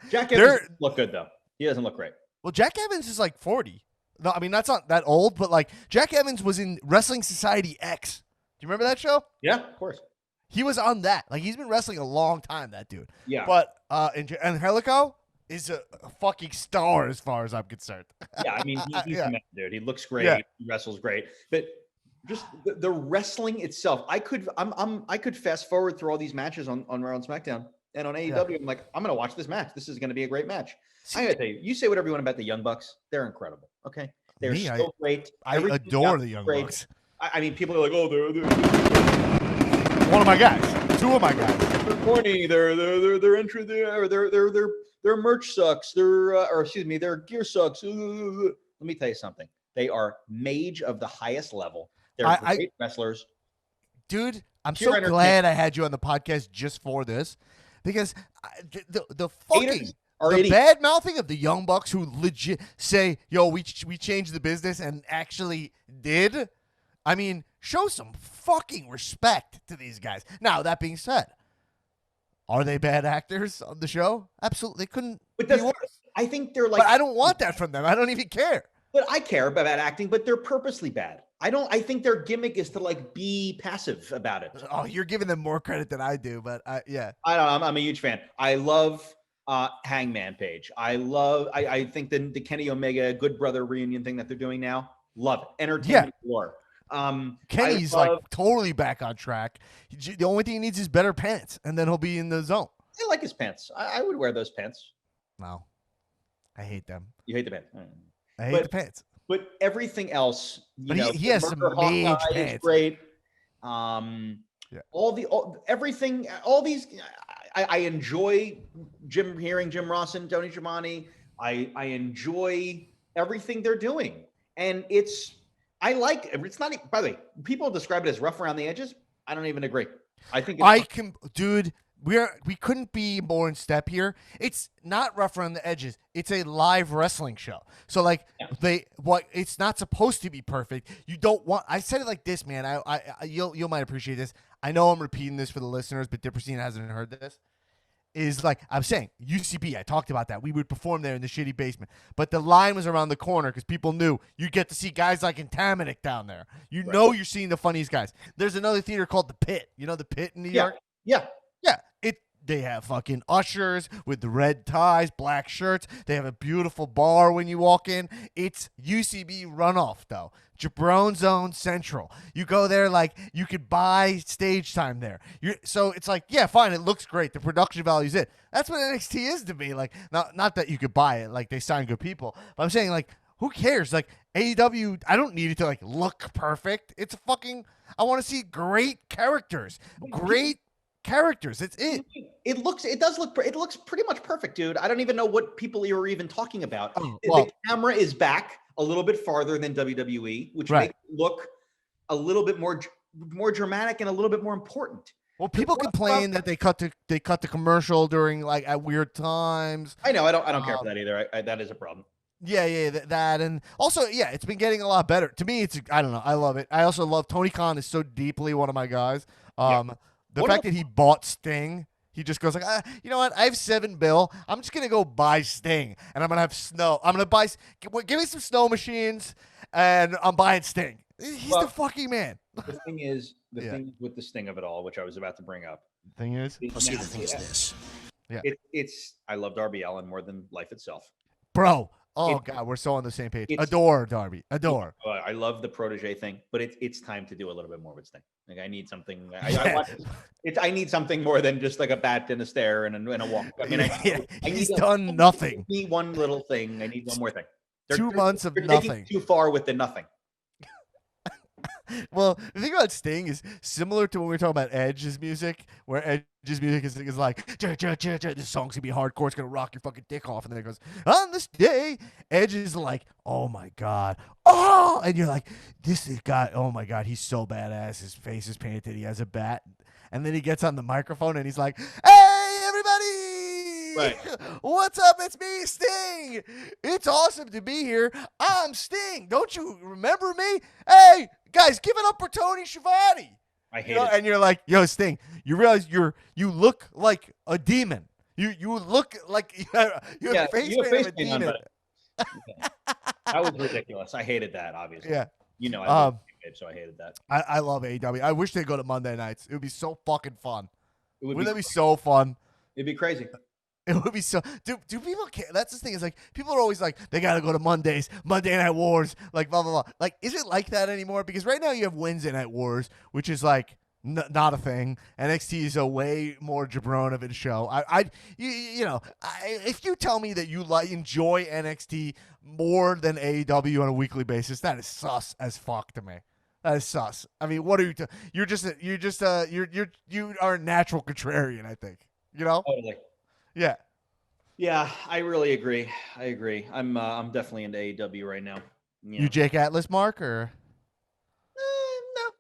Speaker 2: Jack Evans doesn't look good, though. He doesn't look great.
Speaker 1: Well, Jack Evans is like 40. No, I mean, that's not that old, but like Jack Evans was in Wrestling Society X. Do you remember that show?
Speaker 2: Yeah, of course.
Speaker 1: He was on that. Like, he's been wrestling a long time, that dude.
Speaker 2: Yeah.
Speaker 1: But, Angelico is a fucking star as far as I'm concerned.
Speaker 2: Yeah, I mean, he's the man, dude. He looks great. Yeah. He wrestles great. But just the wrestling itself, I could fast forward through all these matches on Raw and SmackDown and on AEW. Yeah. I'm like, I'm going to watch this match. This is going to be a great match. I got to tell you, you say whatever you want about the Young Bucks. They're incredible. Okay. They're so great.
Speaker 1: I adore the Young Bucks.
Speaker 2: I mean, people are like, oh, they're
Speaker 1: one of my guys. Two of my guys.
Speaker 2: They're corny. Their entry there. Their merch sucks. Their gear sucks. Let me tell you something. They are mage of the highest level. They're great wrestlers.
Speaker 1: Dude, I'm so glad I had you on the podcast just for this, because the fucking bad mouthing of the Young Bucks, who legit say, yo, we changed the business and actually did. I mean, show some fucking respect to these guys. Now, that being said, are they bad actors on the show? Absolutely. They couldn't be worse.
Speaker 2: I think they're like...
Speaker 1: But I don't want that from them. I don't even care.
Speaker 2: But I care about acting, but they're purposely bad. I think their gimmick is to like be passive about it.
Speaker 1: Oh, you're giving them more credit than I do, but yeah.
Speaker 2: I don't know. I'm a huge fan. I love Hangman Page. I think the Kenny Omega Good Brother reunion thing that they're doing now. Love it. Entertainment war.
Speaker 1: Kenny's like totally back on track. The only thing he needs is better pants, and then he'll be in the zone.
Speaker 2: I like his pants. I would wear those pants.
Speaker 1: No, I hate them.
Speaker 2: You hate the pants.
Speaker 1: I hate the pants.
Speaker 2: But everything else,
Speaker 1: he has some mage pants.
Speaker 2: Great. Everything. All these. I enjoy hearing Jim Ross and Tony Schiavone. I enjoy everything they're doing, and it's not, by the way, people describe it as rough around the edges. I don't even agree. I think
Speaker 1: dude, we couldn't be more in step here. It's not rough around the edges. It's a live wrestling show. So like it's not supposed to be perfect. You don't want, I said it like this, man. You'll might appreciate this. I know I'm repeating this for the listeners, but Diperstein hasn't heard this. Is like I'm saying, UCB, I talked about that. We would perform there in the shitty basement. But the line was around the corner because people knew you get to see guys like Intaminic down there. You know you're seeing the funniest guys. There's another theater called The Pit. You know The Pit in New York?
Speaker 2: Yeah.
Speaker 1: They have fucking ushers with the red ties, black shirts. They have a beautiful bar when you walk in. It's UCB runoff, though. Jabron Zone Central. You go there, like, you could buy stage time there. So it's like, yeah, fine, it looks great. The production value's it. That's what NXT is to me. Like, not that you could buy it. Like, they sign good people. But I'm saying, like, who cares? Like, AEW, I don't need it to, like, look perfect. It's I want to see great characters. Great characters. It's it.
Speaker 2: It looks pretty much perfect, dude. I don't even know what people are even talking about. The camera is back a little bit farther than WWE, which makes it look a little bit more dramatic and a little bit more important.
Speaker 1: Well, people complain that they cut the commercial during like at weird times.
Speaker 2: I know. I don't care for that either. That is a problem.
Speaker 1: Yeah, that, and also, yeah, it's been getting a lot better. To me, I don't know. I love it. I also love Tony Khan is so deeply one of my guys. The fact that he bought Sting, he just goes like, you know what? I have $7 billion. I'm just going to go buy Sting, and I'm going to have snow. I'm going to buy, give me some snow machines, and I'm buying Sting. He's the fucking man.
Speaker 2: The thing is, thing with the Sting of it all, which I was about to bring up.
Speaker 1: The thing is?
Speaker 4: Let's see the thing is this.
Speaker 1: Yeah.
Speaker 2: I love Darby Allin more than life itself.
Speaker 1: Bro, Oh God, we're so on the same page.
Speaker 2: It's-
Speaker 1: Adore Darby. Adore.
Speaker 2: I love the protege thing, but it's time to do a little bit more with Sting. Like I need something. I need something more than just like a bat and a stare and a walk. I mean,
Speaker 1: he's done nothing.
Speaker 2: I need one little thing. I need one more thing.
Speaker 1: 2 months of
Speaker 2: they're
Speaker 1: nothing.
Speaker 2: taking too far with the nothing.
Speaker 1: Well, the thing about Sting is similar to when we were talking about Edge's music, where Edge's music is like, this song's gonna be hardcore, it's gonna rock your fucking dick off, and then it goes, on this day, Edge is like, oh my God, oh, and you're like, this guy, oh my God, he's so badass, his face is painted, he has a bat, and then he gets on the microphone and he's like, hey, everybody!
Speaker 2: Right.
Speaker 1: What's up? It's me, Sting. It's awesome to be here. I'm Sting. Don't you remember me? Hey, guys, give it up for Tony Schiavone.
Speaker 2: I hate it.
Speaker 1: And you're like, yo, Sting, you realize you look like a demon. You look like you have face paint of a demon.
Speaker 2: That was ridiculous. I hated that, obviously.
Speaker 1: Yeah.
Speaker 2: You know, I love it, so I hated that.
Speaker 1: I love AEW. I wish they'd go to Monday nights. It would be so fucking fun. Wouldn't that be
Speaker 2: Crazy.
Speaker 1: so fun?
Speaker 2: It'd be crazy.
Speaker 1: It would be so. Do people care? That's the thing. Is like people are always like they gotta go to Mondays, Monday Night Wars, like blah blah blah. Like, is it like that anymore? Because right now you have Wednesday Night Wars, which is like not a thing. NXT is a way more jabron of a show. If you tell me that you enjoy NXT more than AEW on a weekly basis, that is sus as fuck to me. That is sus. I mean, what are you? You are a natural contrarian, I think. You know?
Speaker 2: Totally.
Speaker 1: Yeah.
Speaker 2: Yeah, I really agree. I agree. I'm definitely into AEW right now.
Speaker 1: You Jake Atlas, Mark, or
Speaker 2: no?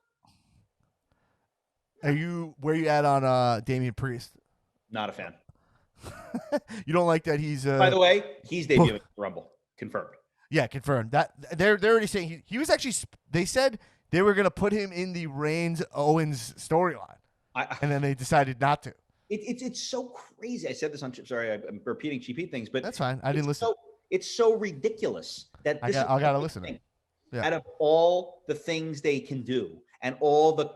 Speaker 1: Are you where you at on Damian Priest?
Speaker 2: Not a fan.
Speaker 1: You don't like that he's
Speaker 2: By the way, he's debuting at the Rumble. Confirmed.
Speaker 1: Yeah, confirmed. That they're already saying he was actually. They said they were going to put him in the Reigns Owens storyline, and then they decided not to.
Speaker 2: It's so crazy. I said this on. Sorry, I'm repeating GP things, but
Speaker 1: that's fine. I didn't listen.
Speaker 2: It's so ridiculous that
Speaker 1: I gotta listen.
Speaker 2: Yeah. Out of all the things they can do, and all the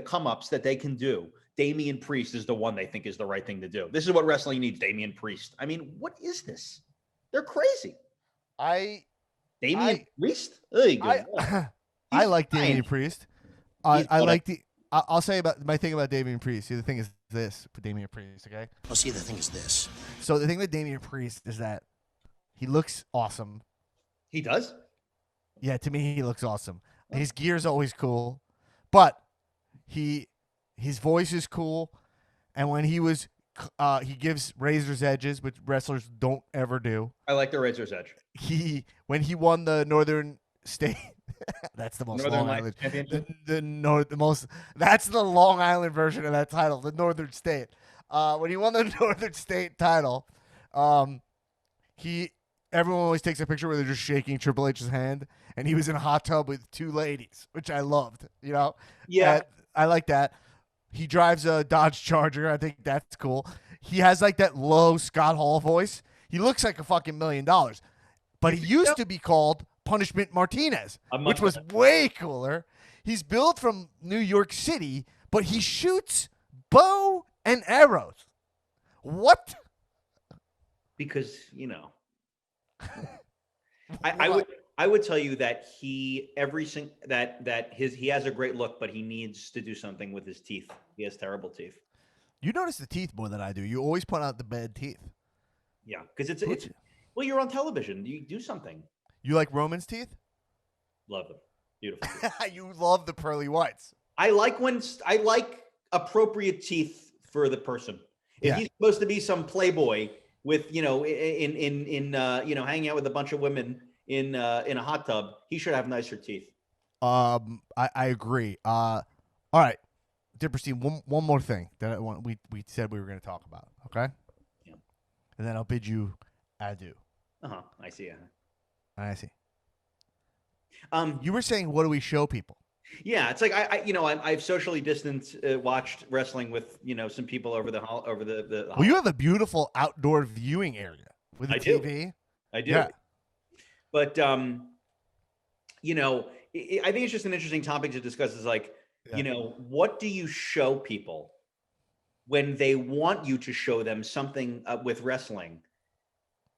Speaker 2: come ups that they can do, Damian Priest is the one they think is the right thing to do. This is what wrestling needs. Damian Priest. I mean, what is this? They're crazy. Damian Priest.
Speaker 1: I like Damian Priest. I like the. I'll say about my thing about Damian Priest. See, the thing is this for Damian Priest, okay?
Speaker 6: Oh, see, the thing is this.
Speaker 1: So the thing with Damian Priest is that he looks awesome.
Speaker 2: He does?
Speaker 1: Yeah, to me, he looks awesome. His gear's always cool, but his voice is cool, and when he gives razor's edges, which wrestlers don't ever do.
Speaker 2: I like the razor's edge.
Speaker 1: When he won the Northern State. That's the most
Speaker 2: Northern
Speaker 1: Long Island.
Speaker 2: Championship?
Speaker 1: That's the Long Island version of that title, the Northern State. When he won the Northern State title, everyone always takes a picture where they're just shaking Triple H's hand, and he was in a hot tub with 2 ladies, which I loved. You know,
Speaker 2: yeah,
Speaker 1: I like that. He drives a Dodge Charger. I think that's cool. He has like that low Scott Hall voice. He looks like a fucking $1 million, but he used to be called Punishment Martinez, which was way cooler. He's billed from New York City, but he shoots bow and arrows. What?
Speaker 2: Because, I would tell you that he has a great look, but he needs to do something with his teeth. He has terrible teeth.
Speaker 1: You notice the teeth more than I do. You always point out the bad teeth.
Speaker 2: Yeah, because well, you're on television. You do something.
Speaker 1: You like Roman's teeth?
Speaker 2: Love them. Beautiful.
Speaker 1: You love the pearly whites.
Speaker 2: I like appropriate teeth for the person. If he's supposed to be some playboy with, hanging out with a bunch of women in a hot tub, he should have nicer teeth.
Speaker 1: I agree. All right, Diperstein, one more thing that we said we were going to talk about. Okay. Yeah. And then I'll bid you adieu.
Speaker 2: I see.
Speaker 1: I see. You were saying, what do we show people?
Speaker 2: Yeah, it's like I've socially distanced, watched wrestling with some people over the.
Speaker 1: Well, you have a beautiful outdoor viewing area with a TV.
Speaker 2: I do. Yeah. But I think it's just an interesting topic to discuss. Is like, what do you show people when they want you to show them something with wrestling?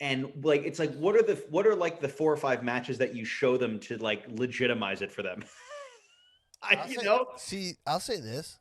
Speaker 2: And like, it's like, what are like the 4 or 5 matches that you show them to like legitimize it for them?
Speaker 1: I'll say this.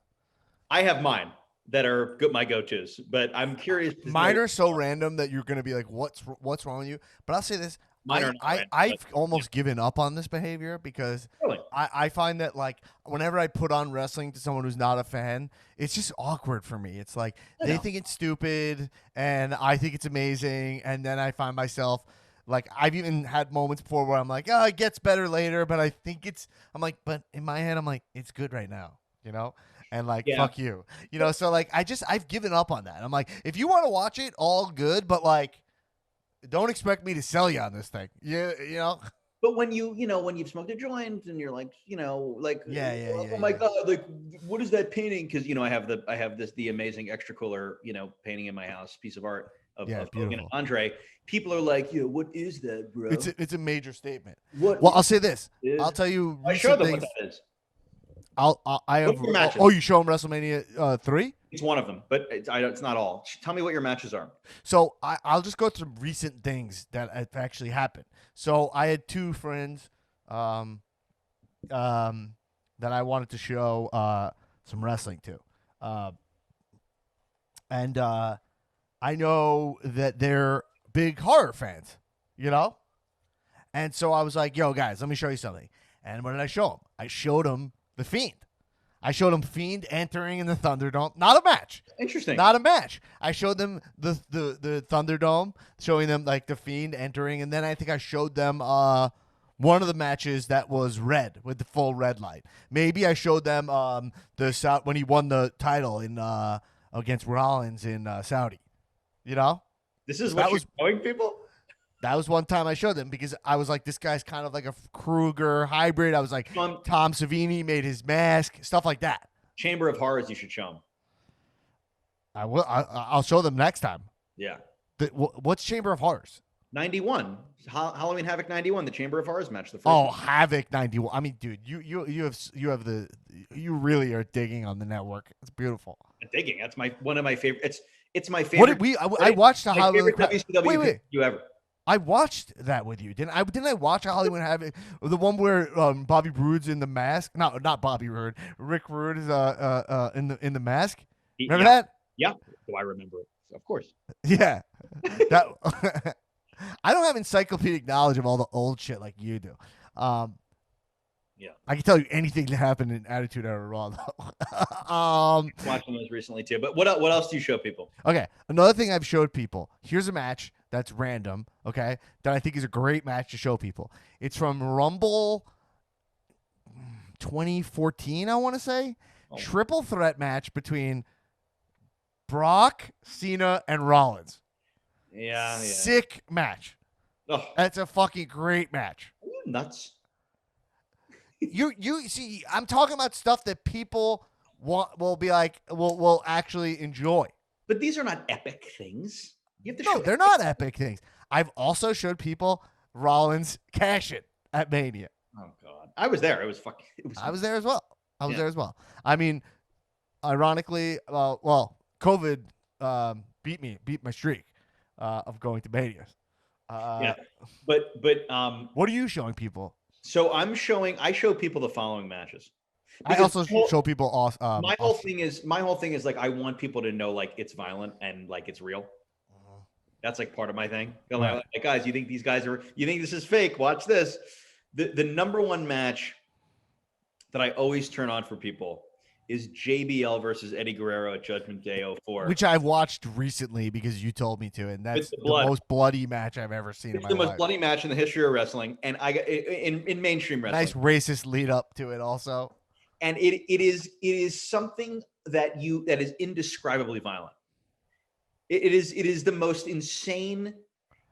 Speaker 2: I have mine that are my go-tos, but I'm curious.
Speaker 1: Mine are so random that you're going to be like, what's wrong with you? But I'll say this. I've almost given up on this behavior because
Speaker 2: Really?
Speaker 1: I find that like whenever I put on wrestling to someone who's not a fan, it's just awkward for me. It's like they think it's stupid and I think it's amazing. And then I find myself like I've even had moments before where I'm like, oh, it gets better later. But I'm like, but in my head, I'm like, it's good right now, you know? And like, fuck you, you know? So like, I've given up on that. I'm like, if you want to watch it, all good. But like, don't expect me to sell you on this thing. You know.
Speaker 2: But when when you've smoked a joint and you're like, like, oh my God, like, what is that painting? Because I have the amazing extra cooler, painting in my house, piece of art of Hogan and Andre. People are like, what is that, bro?
Speaker 1: It's a major statement.
Speaker 2: Well,
Speaker 1: I'll say this. I'll tell you.
Speaker 2: I show them what that is.
Speaker 1: I have. You show them WrestleMania 3.
Speaker 2: It's one of them, but it's not all. Tell me what your matches are.
Speaker 1: So I'll just go through recent things that have actually happened. So I had 2 friends that I wanted to show some wrestling to. And I know that they're big horror fans, And so I was like, yo, guys, let me show you something. And what did I show them? I showed them The Fiend. I showed them Fiend entering in the Thunderdome. Not a match.
Speaker 2: Interesting.
Speaker 1: Not a match. I showed them the Thunderdome, showing them like the Fiend entering, and then I think I showed them one of the matches that was red with the full red light. Maybe I showed them when he won the title in against Rollins in Saudi.
Speaker 2: This is what you're showing people?
Speaker 1: That was one time I showed them because I was like, this guy's kind of like a Kruger hybrid. I was like, Tom Savini made his mask, stuff like that.
Speaker 2: Chamber of Horrors, you should show them.
Speaker 1: I will. I'll show them next time.
Speaker 2: Yeah.
Speaker 1: What's Chamber of Horrors?
Speaker 2: 91. Halloween Havoc 91, the Chamber of Horrors match. The first
Speaker 1: one. Havoc 91. I mean, dude, you really are digging on the network. It's beautiful.
Speaker 2: Digging. That's one of my favorite. It's my favorite.
Speaker 1: I watched the
Speaker 2: Halloween. WCW you ever.
Speaker 1: I watched that with you. Didn't I watch a Hollywood Havoc? The one where Bobby Roode's in the mask? No, not Bobby Roode. Rick Rude is in the mask. Remember that?
Speaker 2: Yeah. Do I remember it? Of course.
Speaker 1: Yeah. That I don't have encyclopedic knowledge of all the old shit like you do.
Speaker 2: Yeah.
Speaker 1: I can tell you anything that happened in Attitude Era Raw though.
Speaker 2: Watching those recently too. But what else do you show people?
Speaker 1: Okay. Another thing I've showed people. Here's a match that's random, okay, that I think is a great match to show people. It's from Rumble 2014, I want to say. Triple threat match between Brock, Cena, and Rollins.
Speaker 2: Yeah.
Speaker 1: Sick match.
Speaker 2: Oh.
Speaker 1: That's a fucking great match.
Speaker 2: Are you nuts?
Speaker 1: You see, I'm talking about stuff that people will actually enjoy.
Speaker 2: But these are not epic things.
Speaker 1: They're not epic things. I've also showed people Rollins cash it at Mania.
Speaker 2: Oh God, I was there.
Speaker 1: I was there as well. I mean, ironically, COVID beat my streak of going to Mania.
Speaker 2: But
Speaker 1: what are you showing people?
Speaker 2: So I show people the following matches.
Speaker 1: I also show people
Speaker 2: my whole thing is like I want people to know like it's violent and like it's real. That's like part of my thing. Like, guys, you think this is fake? Watch this. The number one match that I always turn on for people is JBL versus Eddie Guerrero at Judgment Day 04.
Speaker 1: Which I watched recently because you told me to, and that's the most bloody match I've ever seen in my life.
Speaker 2: It's the most bloody match in the history of wrestling, and I in mainstream wrestling.
Speaker 1: Nice racist lead up to it also.
Speaker 2: And it is something that is indescribably violent. It is the most insane.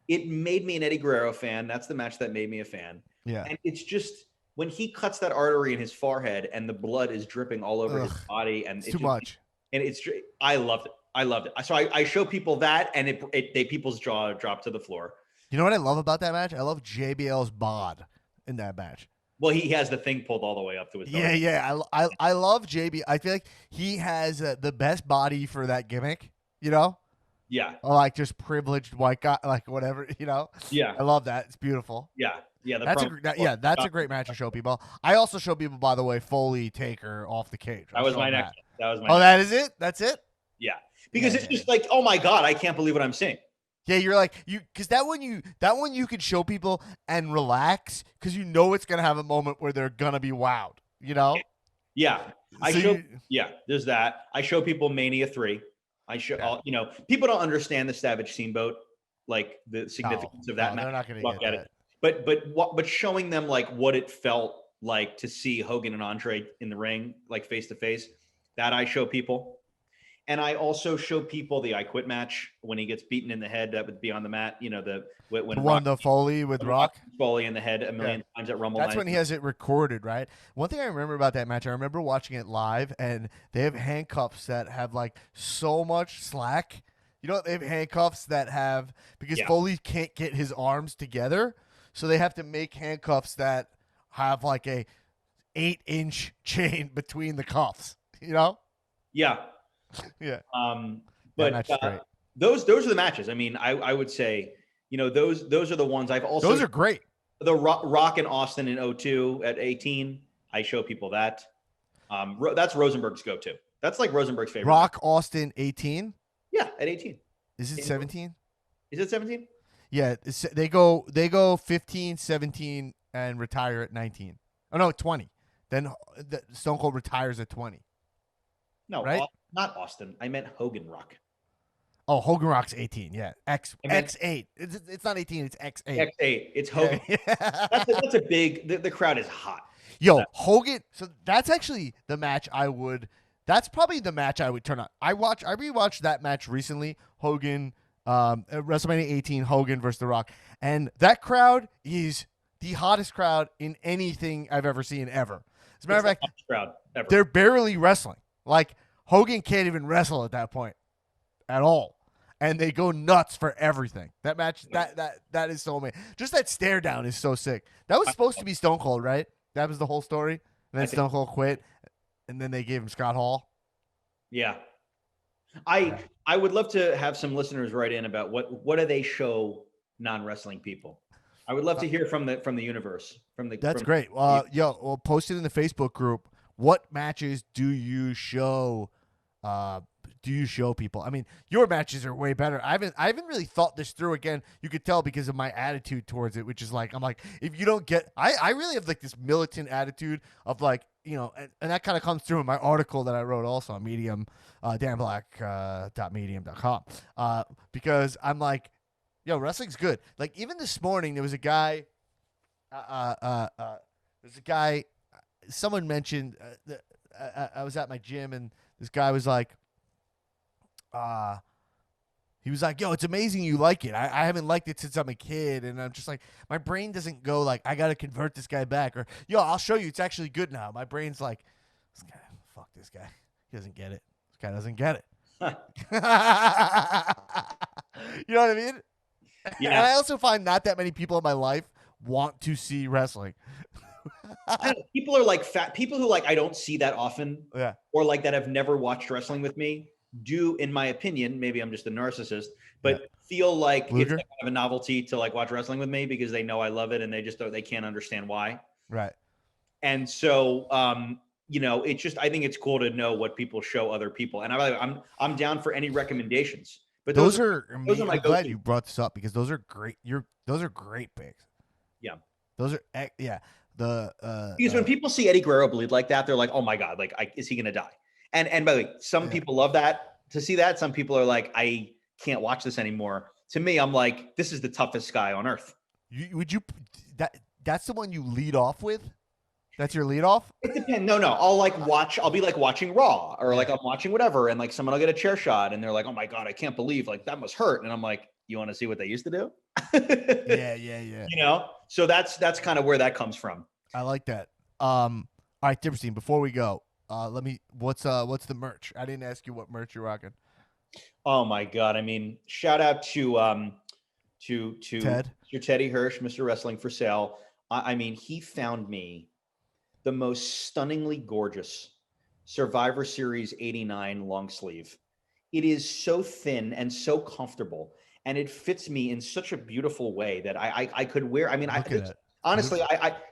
Speaker 2: It made me an Eddie Guerrero fan. That's the match that made me a fan.
Speaker 1: Yeah.
Speaker 2: And it's just when he cuts that artery in his forehead and the blood is dripping all over his body, and
Speaker 1: it's too much.
Speaker 2: And I loved it. So I show people that, and people's jaw drop to the floor.
Speaker 1: You know what I love about that match? I love JBL's bod in that match.
Speaker 2: Well, he has the thing pulled all the way up to his belly.
Speaker 1: Yeah. I love JB. I feel like he has the best body for that gimmick.
Speaker 2: Yeah.
Speaker 1: Or like just privileged white guy, like whatever,
Speaker 2: Yeah.
Speaker 1: I love that. It's beautiful.
Speaker 2: Yeah. Yeah.
Speaker 1: That's a great match to show people. I also show people, by the way, Foley Taker off the cage.
Speaker 2: That was my next. That was my.
Speaker 1: Oh, that is it. That's it.
Speaker 2: Yeah, because it's just like, oh my God, I can't believe what I'm seeing.
Speaker 1: Yeah, you're like because that one you could show people and relax because it's gonna have a moment where they're gonna be wowed.
Speaker 2: Yeah, there's that. I show people Mania 3. I show people don't understand the Savage Steamboat, like the significance of that match.
Speaker 1: They're not gonna
Speaker 2: get
Speaker 1: it.
Speaker 2: But showing them like what it felt like to see Hogan and Andre in the ring, like face to face, that I show people. And I also show people the I Quit match when he gets beaten in the head. That would be on the mat.
Speaker 1: The Foley with Rock.
Speaker 2: Foley in the head a million times at Rumble.
Speaker 1: That's when he has it recorded, right? One thing I remember about that match, I remember watching it live, and they have handcuffs that have like so much slack. They have handcuffs that have because Foley can't get his arms together, so they have to make handcuffs that have like a 8-inch chain between the cuffs.
Speaker 2: Yeah.
Speaker 1: Yeah.
Speaker 2: But those are the matches. I mean, I would say, those are the ones I've also.
Speaker 1: Those are great.
Speaker 2: The Rock and Austin in 2002 at 18. I show people that. That's Rosenberg's go-to. That's like Rosenberg's favorite.
Speaker 1: Rock Austin 18.
Speaker 2: Yeah, at 18.
Speaker 1: Is it 17?
Speaker 2: Is it 17?
Speaker 1: Yeah, they go 15, 17, and retire at 19. Oh no, 20. Then Stone Cold retires at 20.
Speaker 2: No,
Speaker 1: right?
Speaker 2: Not Austin. I meant Hogan Rock.
Speaker 1: Oh, Hogan Rock's 18. Yeah, X8. It's not 18. It's X8.
Speaker 2: X8. It's Hogan. Yeah. That's a big. The crowd is hot.
Speaker 1: Yo, Hogan. So that's actually the match That's probably the match I would turn on. I rewatched that match recently. Hogan, WrestleMania 18. Hogan versus The Rock, and that crowd is the hottest crowd in anything I've ever seen ever. As a matter of fact,
Speaker 2: crowd ever.
Speaker 1: They're barely wrestling. Like Hogan can't even wrestle at that point at all. And they go nuts for everything. That match, that is so amazing. Just that stare down is so sick. That was supposed to be Stone Cold, right? That was the whole story. And then Stone Cold quit, and then they gave him Scott Hall.
Speaker 2: Yeah, I would love to have some listeners write in about what do they show non-wrestling people. I would love to hear from the universe.
Speaker 1: That's great. We'll post it in the Facebook group. What matches do you show? People? I mean, your matches are way better. I haven't really thought this through. Again, you could tell because of my attitude towards it, which is like, I'm like, if you don't get, I really have like this militant attitude of like, and that kind of comes through in my article that I wrote also on Medium, danblack.medium.com, because I'm like, yo, wrestling's good. Like even this morning, there was a guy, someone mentioned, I was at my gym and this guy was like, he was like, yo, it's amazing you like it. I haven't liked it since I'm a kid. And I'm just like, my brain doesn't go like, I got to convert this guy back. Or, yo, I'll show you. It's actually good now. My brain's like, fuck this guy. He doesn't get it. This guy doesn't get it. You know what I mean? Yeah. And I also find not that many people in my life want to see wrestling.
Speaker 2: People are like fat people who like I don't see that often, or like that have never watched wrestling with me. Do, in my opinion, maybe I'm just a narcissist, but feel like it's kind of a novelty to like watch wrestling with me because they know I love it and they can't understand why.
Speaker 1: Right.
Speaker 2: And so, it's just I think it's cool to know what people show other people, and I'm down for any recommendations. But those are my
Speaker 1: I'm glad you brought this up because those are great. Those are great picks.
Speaker 2: Yeah.
Speaker 1: Those are
Speaker 2: because when people see Eddie Guerrero bleed like that, they're like, oh my God, like is he gonna die? And by the way, some people love to see that. Some people are like, I can't watch this anymore. To me, I'm like, this is the toughest guy on earth.
Speaker 1: That's the one you lead off with? That's your lead off?
Speaker 2: It depends. No. I'll be like watching Raw or like I'm watching whatever. And like someone will get a chair shot and they're like, oh my God, I can't believe like that must hurt. And I'm like, you want to see what they used to do?
Speaker 1: Yeah.
Speaker 2: So that's kind of where that comes from.
Speaker 1: I like that. All right, Diperstein, before we go, what's the merch? I didn't ask you what merch you're rocking.
Speaker 2: Oh my God. I mean, shout out to
Speaker 1: Ted.
Speaker 2: Mr. Teddy Hirsch, Mr. Wrestling for Sale. I mean, he found me the most stunningly gorgeous Survivor Series 89 long sleeve It is so thin and so comfortable, and it fits me in such a beautiful way that I could wear. I mean,
Speaker 1: Look at it.
Speaker 2: honestly,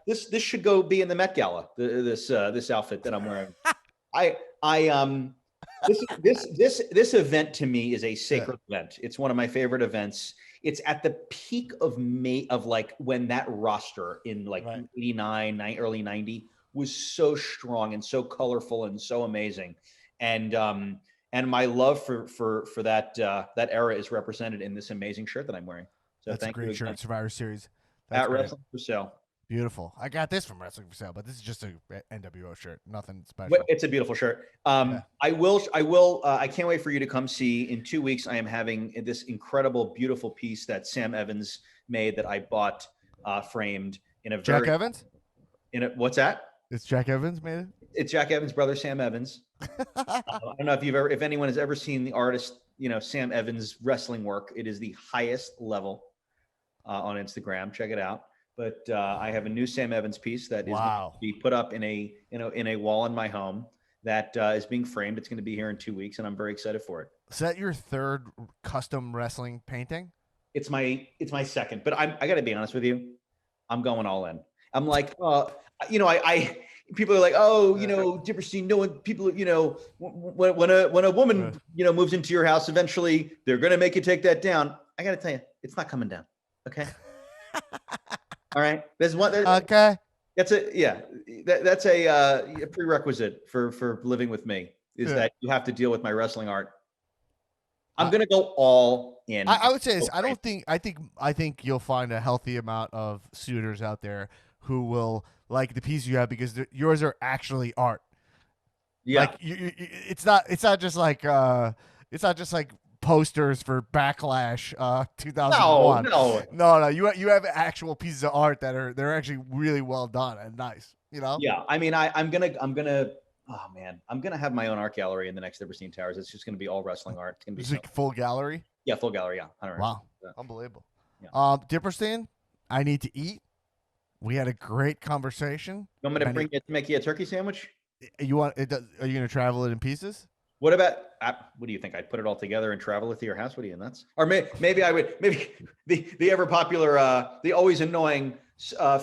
Speaker 2: this should go be in the Met Gala. This outfit that I'm wearing. I this event to me is a sacred event. It's one of my favorite events. It's at the peak of May of like when that roster in like 89, early 90 was so strong and so colorful and so amazing. And my love for that that era is represented in this amazing shirt that I'm wearing. So
Speaker 1: that's a great shirt, Survivor Series.
Speaker 2: That's at Wrestling for Sale.
Speaker 1: Beautiful. I got this from Wrestling for Sale, but this is just a NWO shirt. Nothing special.
Speaker 2: It's a beautiful shirt. I can't wait for you to come see. In 2 weeks, I am having this incredible, beautiful piece that Sam Evans made that I bought framed in a
Speaker 1: Jack Evans?
Speaker 2: What's that?
Speaker 1: It's Jack Evans made it?
Speaker 2: It's Jack Evans' brother, Sam Evans. I don't know if anyone has ever seen the artist, Sam Evans' wrestling work. It is the highest level on Instagram. Check it out. But I have a new Sam Evans piece that is going to be put up in a wall in my home that is being framed. It's going to be here in 2 weeks, and I'm very excited for it.
Speaker 1: Is that your third custom wrestling painting?
Speaker 2: It's my second, but I got to be honest with you. I'm going all in. I'm like, people are like, Diperstein, no one, people, when a woman, moves into your house, eventually they're going to make you take that down. I got to tell you, it's not coming down. Okay. All right. There's one.
Speaker 1: Okay.
Speaker 2: That's a prerequisite for living with me is that you have to deal with my wrestling art. I'm going to go all in.
Speaker 1: I would say this. I think you'll find a healthy amount of suitors out there who will like the piece you have because yours are actually art. Yeah. Like it's not just like posters for Backlash 2001. No. You have actual pieces of art they're actually really well done and nice.
Speaker 2: Yeah. I mean, I'm gonna have my own art gallery in the next Diperstein Towers. It's just gonna be all wrestling art. It's gonna be
Speaker 1: like full gallery.
Speaker 2: Yeah, full gallery. Yeah.
Speaker 1: Wow, unbelievable. Yeah. Diperstein, I need to eat. We had a great conversation.
Speaker 2: You want me to make you a turkey sandwich?
Speaker 1: Are you gonna travel it in pieces?
Speaker 2: What about, what do you think? I'd put it all together and travel it to your house? What are you, nuts? Or maybe I would, the ever popular, the always annoying,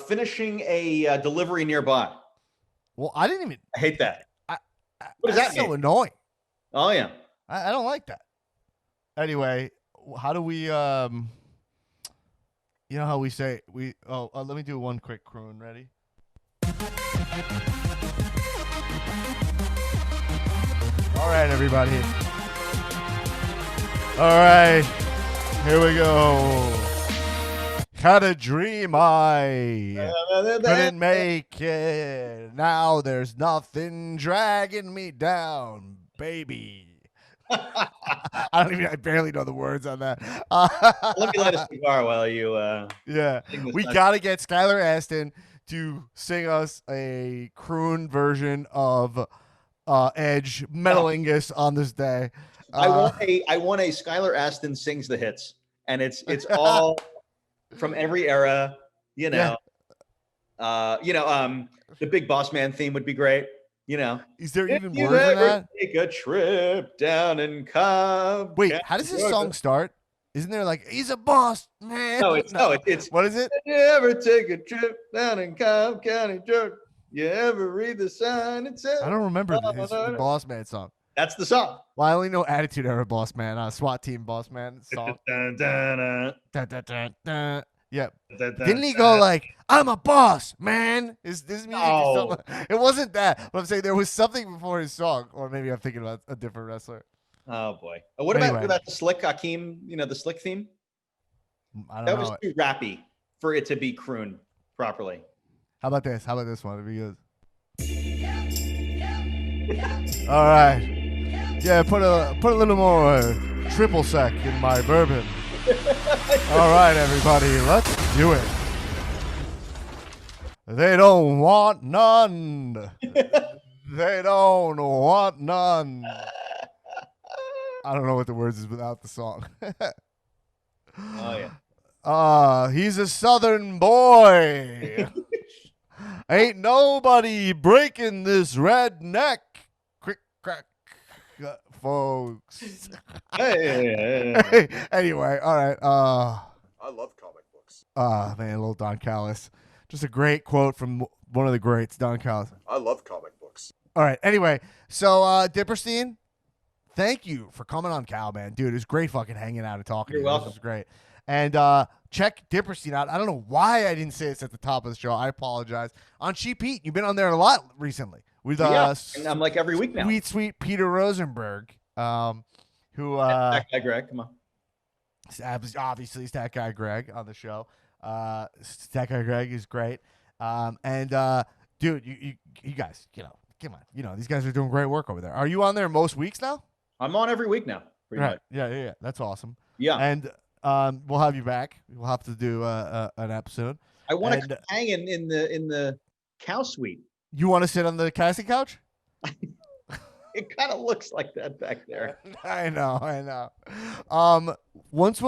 Speaker 2: finishing a delivery nearby.
Speaker 1: Well, I
Speaker 2: hate that.
Speaker 1: What does that mean? So annoying.
Speaker 2: Oh, yeah.
Speaker 1: I don't like that. Anyway, how do we, how we say, let me do one quick croon. Ready? All right, everybody. All right, here we go. Had a dream I couldn't make it. Now there's nothing dragging me down, baby. I barely know the words on that.
Speaker 2: Let me light a cigar while you.
Speaker 1: Yeah, we gotta get Skylar Aston to sing us a croon version of Edge Metalingus on this day.
Speaker 2: I want a Skylar Aston sings the hits, and it's all from every era. The Big Boss Man theme would be great.
Speaker 1: Is there even more than that?
Speaker 2: Take a trip down in Cobb.
Speaker 1: Wait, how does this song start? Isn't there like he's a boss man?
Speaker 2: No, it's
Speaker 1: what is it?
Speaker 2: You ever take a trip down in Cobb County, Georgia? You ever read the sign? It says,
Speaker 1: I don't remember the Boss Man song.
Speaker 2: That's the song.
Speaker 1: Well, I only know Attitude Era Boss Man, SWAT Team Boss Man song. Yeah. Didn't he go like, I'm a boss, man? Is this music?
Speaker 2: No.
Speaker 1: It wasn't that. But I'm saying there was something before his song. Or maybe I'm thinking about a different wrestler.
Speaker 2: Oh, boy. What about the Slick Hakeem, the Slick theme?
Speaker 1: I don't know.
Speaker 2: That was too rappy for it to be crooned properly.
Speaker 1: How about this? How about this one? If he goes. All right. Yeah, put a little more triple sec in my bourbon. All right, everybody, let's do it. They don't want none. They don't want none. I don't know what the words is without the song.
Speaker 2: Oh, yeah.
Speaker 1: He's a Southern boy. Ain't nobody breaking this redneck. Crick, crack. folks.
Speaker 2: Hey.
Speaker 1: Anyway, all right.
Speaker 5: I love comic books.
Speaker 1: Man, little Don Callis. Just a great quote from one of the greats, Don Callis.
Speaker 5: I love comic books.
Speaker 1: All right. Anyway, so Diperstein, thank you for coming on Cal, man. Dude, it was great fucking hanging out and talking.
Speaker 2: You're
Speaker 1: to you.
Speaker 2: welcome.
Speaker 1: This was great. And check Diperstein out. I don't know why I didn't say this at the top of the show. I apologize. On Cheap Heat, you've been on there a lot recently with
Speaker 2: And I'm like every week now.
Speaker 1: sweet Peter Rosenberg, who
Speaker 2: That guy, Greg, come on.
Speaker 1: obviously Stat Guy Greg on the show. Stat Guy Greg is great. Dude, you guys, come on. These guys are doing great work over there. Are you on there most weeks now?
Speaker 2: I'm on every week now. Pretty much.
Speaker 1: Yeah. That's awesome.
Speaker 2: Yeah.
Speaker 1: And we'll have you back. We'll have to do an episode.
Speaker 2: I want to hang in the cow suite.
Speaker 1: You want to sit on the casting couch?
Speaker 2: It kind of looks like that back there.
Speaker 1: I know. Once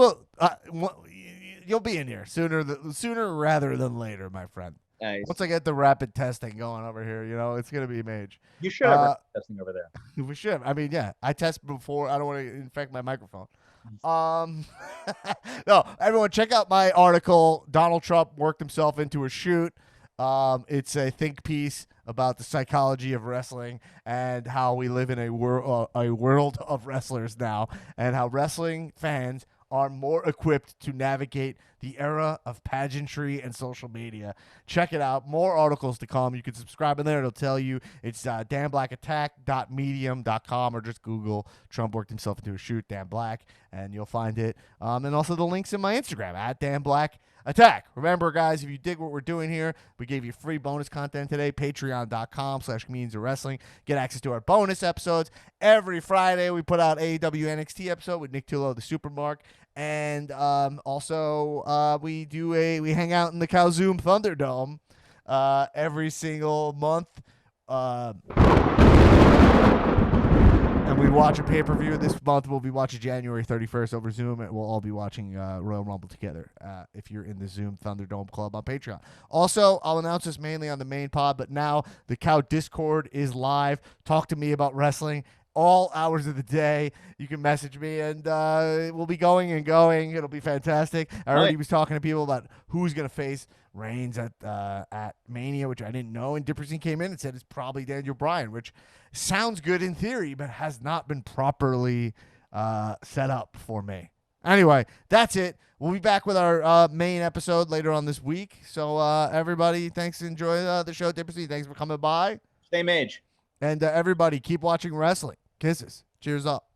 Speaker 1: you'll be in here sooner rather than later, my friend.
Speaker 2: Nice.
Speaker 1: Once I get the rapid testing going over here, it's gonna be mage.
Speaker 2: You should have testing over there.
Speaker 1: We should. I mean, yeah, I test before. I don't want to infect my microphone. No, everyone, check out my article. Donald Trump worked himself into a shoot. It's a think piece about the psychology of wrestling and how we live in a world of wrestlers now, and how wrestling fans are more equipped to navigate the era of pageantry and social media. Check it out. More articles to come. You can subscribe in there. It'll tell you. It's danblackattack.medium.com, or just Google Trump worked himself into a shoot, Dan Black, and you'll find it. And also the links in my Instagram, @DanBlackAttack. Remember, guys, if you dig what we're doing here, we gave you free bonus content today, patreon.com/Comedians of Wrestling. Get access to our bonus episodes. Every Friday, we put out AEW NXT episode with Nick Tullo, the Supermark. And also, we hang out in the Calzoom Thunderdome every single month. And we watch a pay-per-view. This month we'll be watching January 31st over Zoom, and we'll all be watching Royal Rumble together if you're in the Zoom Thunderdome Club on Patreon. Also, I'll announce this mainly on the main pod, but now the Cow Discord is live. Talk to me about wrestling all hours of the day. You can message me, and we'll be going and going. It'll be fantastic. I already was talking to people about who's going to face Reigns at Mania, which I didn't know, and Diperstein came in and said it's probably Daniel Bryan, which sounds good in theory, but has not been properly set up for me. Anyway, that's it. We'll be back with our main episode later on this week. So everybody, thanks. Enjoy the show. Diperstein, thanks for coming by.
Speaker 2: Same age.
Speaker 1: And everybody, keep watching wrestling. Kisses. Cheers up.